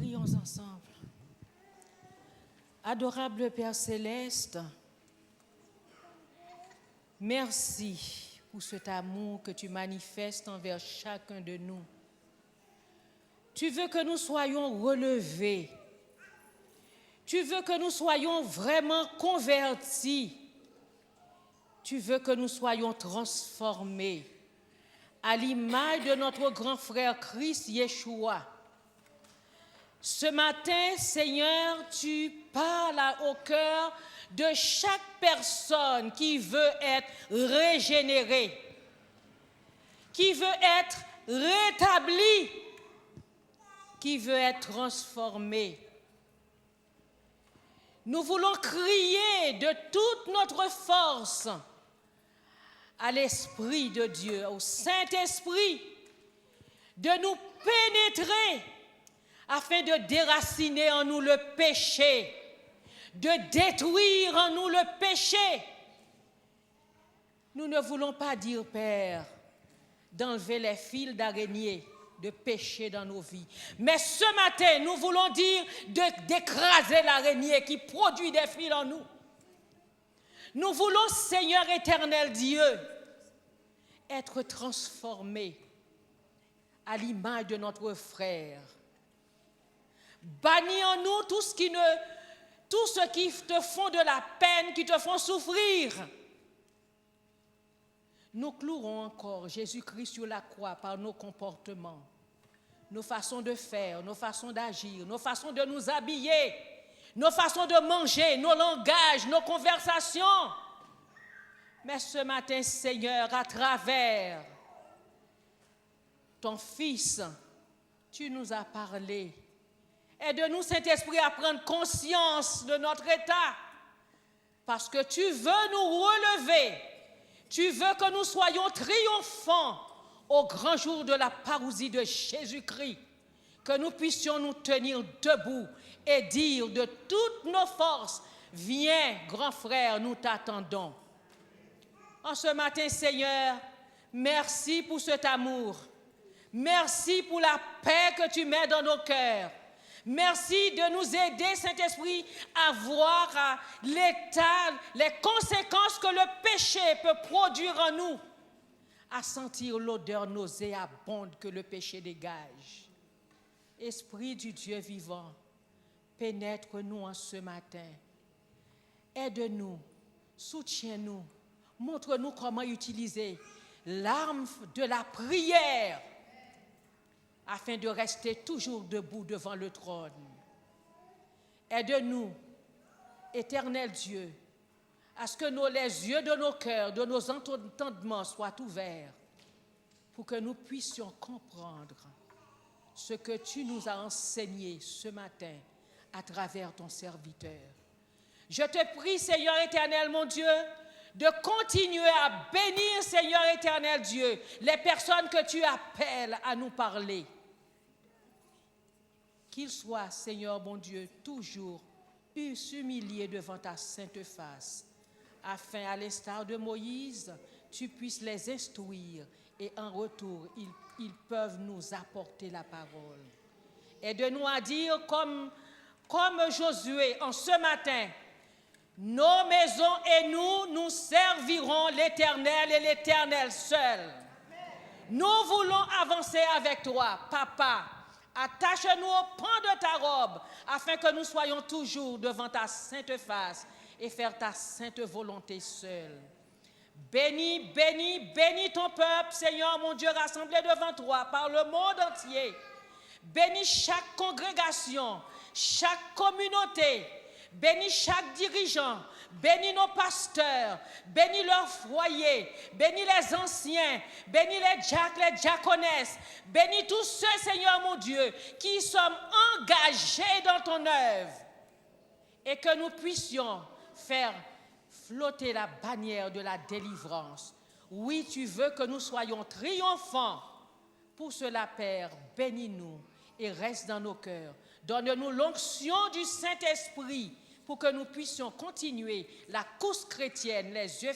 Prions ensemble. Adorable Père Céleste, merci pour cet amour que tu manifestes envers chacun de nous. Tu veux que nous soyons relevés. Tu veux que nous soyons vraiment convertis. Tu veux que nous soyons transformés à l'image de notre grand frère Christ Yeshua. Ce matin, Seigneur, tu parles au cœur de chaque personne qui veut être régénérée, qui veut être rétablie, qui veut être transformée. Nous voulons crier de toute notre force à l'Esprit de Dieu, au Saint-Esprit, de nous pénétrer afin de déraciner en nous le péché, de détruire en nous le péché. Nous ne voulons pas dire, Père, d'enlever les fils d'araignée de péché dans nos vies. Mais ce matin, nous voulons dire d'écraser l'araignée qui produit des fils en nous. Nous voulons, Seigneur éternel Dieu, être transformés à l'image de notre frère. Bannis en nous tout ce qui te font de la peine, qui te font souffrir. Nous clouerons encore Jésus-Christ sur la croix par nos comportements, nos façons de faire, nos façons d'agir, nos façons de nous habiller, nos façons de manger, nos langages, nos conversations. Mais ce matin, Seigneur, à travers ton Fils, tu nous as parlé. Aide-nous, Saint-Esprit, à prendre conscience de notre état, parce que tu veux nous relever. Tu veux que nous soyons triomphants au grand jour de la parousie de Jésus-Christ, que nous puissions nous tenir debout et dire de toutes nos forces, viens, grand frère, nous t'attendons. En ce matin, Seigneur, merci pour cet amour. Merci pour la paix que tu mets dans nos cœurs. Merci de nous aider, Saint-Esprit, à voir l'état, les conséquences que le péché peut produire en nous, à sentir l'odeur nauséabonde que le péché dégage. Esprit du Dieu vivant, pénètre-nous en ce matin. Aide-nous, soutiens-nous, montre-nous comment utiliser l'arme de la prière afin de rester toujours debout devant le trône. Aide-nous, éternel Dieu, à ce que les yeux de nos cœurs, de nos entendements soient ouverts pour que nous puissions comprendre ce que tu nous as enseigné ce matin à travers ton serviteur. Je te prie, Seigneur éternel, mon Dieu, de continuer à bénir, Seigneur éternel Dieu, les personnes que tu appelles à nous parler. Qu'ils soient, Seigneur mon Dieu, toujours humiliés devant ta sainte face, afin, à l'instar de Moïse, tu puisses les instruire et en retour, ils peuvent nous apporter la parole. Aide-nous à dire comme Josué en ce matin, nos maisons et nous servirons l'Éternel et l'Éternel seul. Nous voulons avancer avec toi, Papa. Attache-nous au pan de ta robe, afin que nous soyons toujours devant ta sainte face et faire ta sainte volonté seule. Bénis, bénis, bénis ton peuple, Seigneur mon Dieu, rassemblé devant toi par le monde entier. Bénis chaque congrégation, chaque communauté. Bénis chaque dirigeant, bénis nos pasteurs, bénis leurs foyers, bénis les anciens, bénis les diacres, les diaconesses, bénis tous ceux, Seigneur mon Dieu, qui sommes engagés dans ton œuvre et que nous puissions faire flotter la bannière de la délivrance. Oui, tu veux que nous soyons triomphants. Pour cela, Père, bénis-nous et reste dans nos cœurs. Donne-nous l'onction du Saint-Esprit pour que nous puissions continuer la course chrétienne, les yeux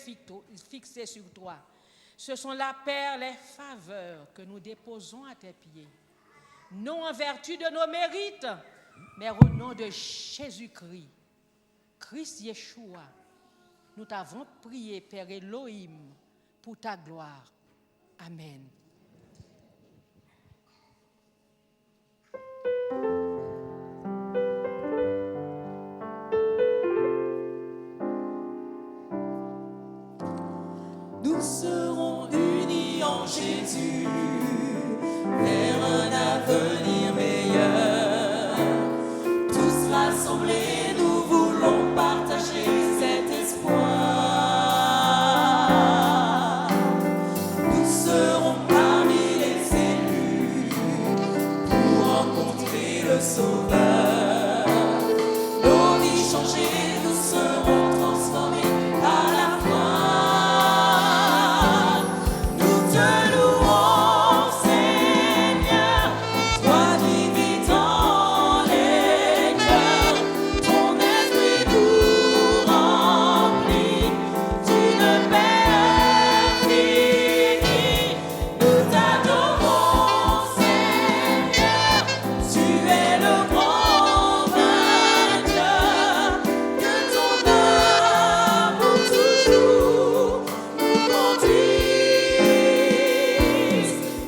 fixés sur toi. Ce sont là, Père, les faveurs que nous déposons à tes pieds. Non en vertu de nos mérites, mais au nom de Jésus-Christ, Christ Yeshua, nous t'avons prié, Père Elohim, pour ta gloire. Amen. Nous serons unis en Jésus vers un avenir meilleur. Tous rassemblés, nous voulons partager cet espoir. Nous serons parmi les élus pour rencontrer le Sauveur. Nos vies changées, nous serons transformés par la foi. Nous te louons, Seigneur, toi qui vis dans les cœurs. Ton esprit nous remplit d'une paix infinie. Nous t'adorons, Seigneur, tu es le grand vainqueur. Que ton amour toujours nous conduise.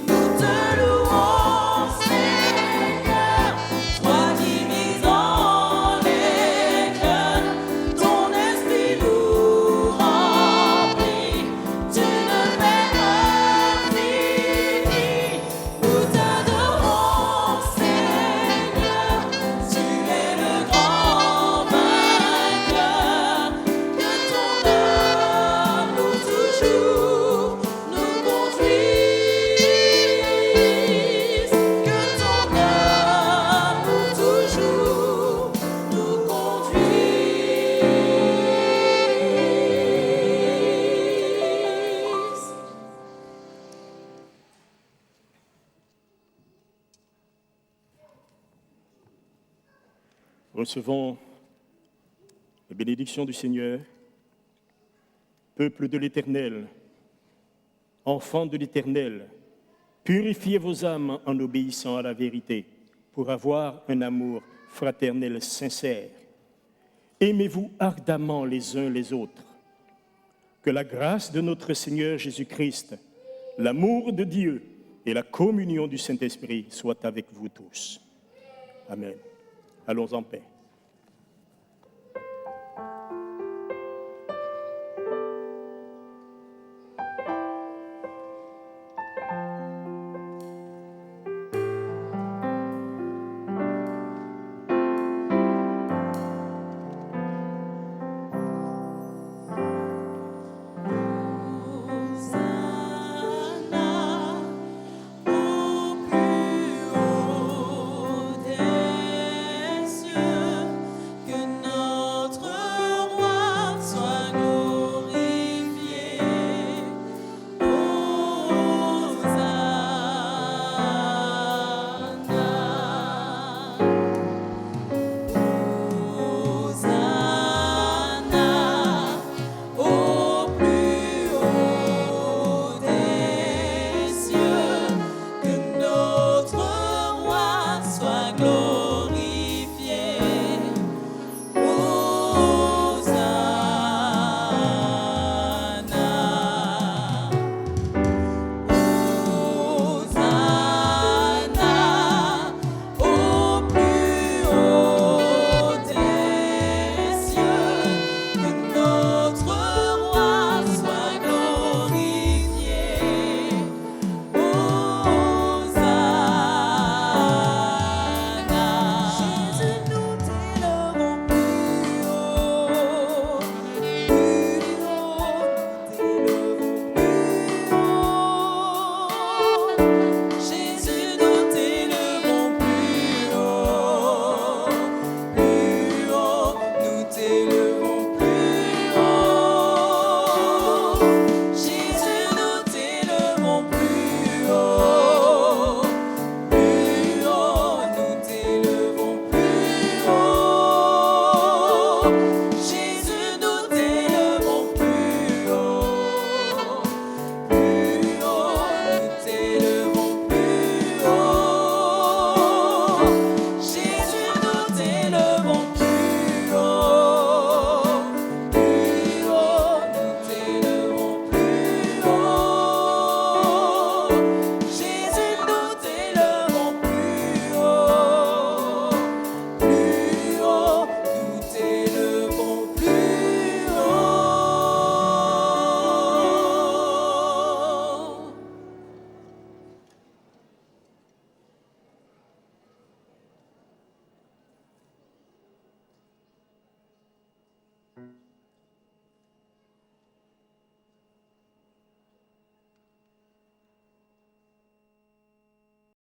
Nous te louons, Seigneur, toi qui vis dans les cœurs. Ton esprit nous remplit d'une paix infinie. Nous t'adorons, Seigneur, tu es le grand vainqueur. Que ton amour toujours nous conduise. Que ton amour toujours nous conduise. Recevons les bénédictions du Seigneur. Peuple de l'Éternel, enfants de l'Éternel, purifiez vos âmes en obéissant à la vérité pour avoir un amour fraternel sincère. Aimez-vous ardemment les uns les autres. Que la grâce de notre Seigneur Jésus-Christ, l'amour de Dieu et la communion du Saint-Esprit soient avec vous tous. Amen. Allons en paix.